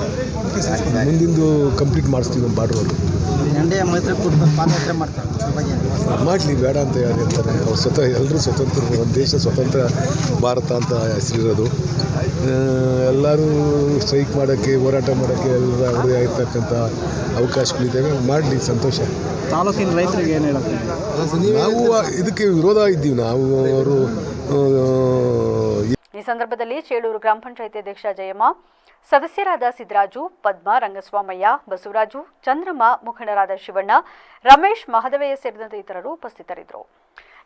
ಮುಂದಿಂದು ಕಂಪ್ಲೀಟ್ ಮಾಡಿಸ್ತೀವಿ ನಮ್ಮ ಬಾರ್ಡ್ರ್ ರೋಡ್. ಮಾಡಲಿ, ಬೇಡ ಅಂತ ಯಾರು ಹೇಳ್ತಾರೆ? ಅವ್ರು ಸ್ವತಃ ಎಲ್ಲರೂ ಸ್ವತಂತ್ರ, ಒಂದು ದೇಶ ಸ್ವತಂತ್ರ ಭಾರತ ಅಂತ ಹೆಸರಿರೋದು. ಎಲ್ಲರೂ ಸ್ಟ್ರೈಕ್ ಮಾಡೋಕ್ಕೆ, ಹೋರಾಟ ಮಾಡೋಕ್ಕೆ ಎಲ್ಲ ಅವ್ರದೇ ಆಗಿರ್ತಕ್ಕಂಥ ಅವಕಾಶಗಳಿದ್ದಾವೆ. ಮಾಡಲಿ, ಸಂತೋಷ. ತಾಲೂಕಿನ ರೈತರಿಗೆ ಏನು ಹೇಳುತ್ತೆ? ನಾವು ಇದಕ್ಕೆ ವಿರೋಧ ಇದ್ದೀವಿ. ನಾವು ಅವರು ಈ ಸಂದರ್ಭದಲ್ಲಿ ಚೇಳೂರು ಗ್ರಾಮ ಪಂಚಾಯಿತಿ ಅಧ್ಯಕ್ಷ ಜಯಮ್ಮ, ಸದಸ್ಯರಾದ ಸಿದ್ದರಾಜು, ಪದ್ಮ, ರಂಗಸ್ವಾಮಯ್ಯ, ಬಸವರಾಜು, ಚಂದ್ರಮ್ಮ, ಮುಖಂಡರಾದ ಶಿವಣ್ಣ, ರಮೇಶ್, ಮಹದೇವಯ್ಯ ಸೇರಿದಂತೆ ಇತರರು ಉಪಸ್ಥಿತರಿದ್ದರು.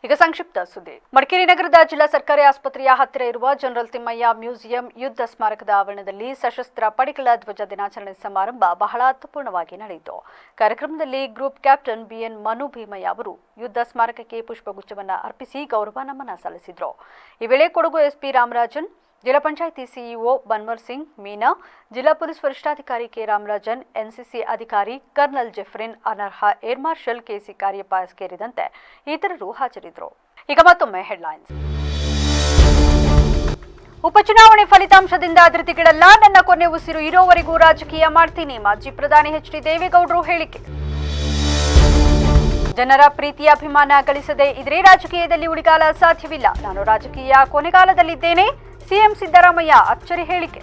ಈಗ ಸಂಕ್ಷಿಪ್ತ ಸುದ್ದಿ. ಮಡಿಕೇರಿ ನಗರದ ಜಿಲ್ಲಾ ಸರ್ಕಾರಿ ಆಸ್ಪತ್ರೆಯ ಹತ್ತಿರ ಇರುವ ಜನರಲ್ ತಿಮ್ಮಯ್ಯ ಮ್ಯೂಸಿಯಂ ಯುದ್ಧ ಸ್ಮಾರಕದ ಆವರಣದಲ್ಲಿ ಸಶಸ್ತ್ರ ಪಡೆಗಳ ಧ್ವಜ ದಿನಾಚರಣೆ ಸಮಾರಂಭ ಬಹಳ ಅರ್ಥಪೂರ್ಣವಾಗಿ ನಡೆಯಿತು. ಕಾರ್ಯಕ್ರಮದಲ್ಲಿ group captain B N Manu Bheemaiah ಅವರು ಯುದ್ಧ ಸ್ಮಾರಕಕ್ಕೆ ಪುಷ್ಪಗುಚ್ಛವನ್ನು ಅರ್ಪಿಸಿ ಗೌರವ ನಮನ ಸಲ್ಲಿಸಿದರು. ಈ ವೇಳೆ ಕೊಡಗು ಎಸ್ಪಿ ರಾಮರಾಜನ್, ಜಿಲ್ಲಾ ಪಂಚಾಯಿತಿ ಸಿಇಒ ಬನ್ವರ್ ಸಿಂಗ್ ಮೀನಾ, ಜಿಲ್ಲಾ ಪೊಲೀಸ್ ವರಿಷ್ಠಾಧಿಕಾರಿ ಕೆ ರಾಮರಾಜನ್, ಎನ್ಸಿಸಿ ಅಧಿಕಾರಿ ಕರ್ನಲ್ ಜೆಫ್ರಿನ್ ಅನರ್ಹ, ಏರ್ ಮಾರ್ಷಲ್ ಕೆಸಿ ಕಾರ್ಯಪ್ಪ ಸೇರಿದಂತೆ ಇತರರು ಹಾಜರಿದ್ದರು. ಈಗ ಮತ್ತೊಮ್ಮೆ ಹೆಡ್ಲೈನ್ಸ್. ಉಪಚುನಾವಣೆ ಫಲಿತಾಂಶದಿಂದ ಧೃತಿಗಳಲ್ಲ, ನನ್ನ ಕೊನೆ ಉಸಿರು ಇರೋವರೆಗೂ ರಾಜಕೀಯ ಮಾಡ್ತೀನಿ, ಮಾಜಿ ಪ್ರಧಾನಿ ಎಚ್ ಡಿ ದೇವೇಗೌಡರು ಹೇಳಿಕೆ. ಜನರ ಪ್ರೀತಿಯ ಅಭಿಮಾನ ಗಳಿಸದೆ ಇದ್ರೆ ರಾಜಕೀಯದಲ್ಲಿ ಉಳಿಗಾಲ ಸಾಧ್ಯವಿಲ್ಲ, ನಾನು ರಾಜಕೀಯ ಕೊನೆಗಾಲದಲ್ಲಿದ್ದೇನೆ, ಸಿಎಂ ಸಿದ್ದರಾಮಯ್ಯ ಅಚ್ಚರಿ ಹೇಳಿಕೆ.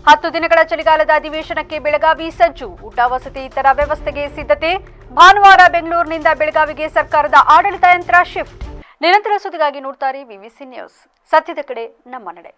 10 ದಿನಗಳ ಚಳಿಗಾಲದ ಅಧಿವೇಶನಕ್ಕೆ ಬೆಳಗಾವಿ ಸಜ್ಜು, ಊಟ ವಸತಿ ಇತರ ವ್ಯವಸ್ಥೆಗೆ ಸಿದ್ಧತೆ. ಭಾನುವಾರ ಬೆಂಗಳೂರಿನಿಂದ ಬೆಳಗಾವಿಗೆ ಸರ್ಕಾರದ ಆಡಳಿತ ಯಂತ್ರ ಶಿಫ್ಟ್. ನಿರಂತರ ಸುದ್ದಿಗಾಗಿ ನೋಡ್ತಾರೆ ವಿವಿಸಿ ನ್ಯೂಸ್. ಸತ್ಯದ ಕಡೆ ನಮ್ಮ ನಡೆ.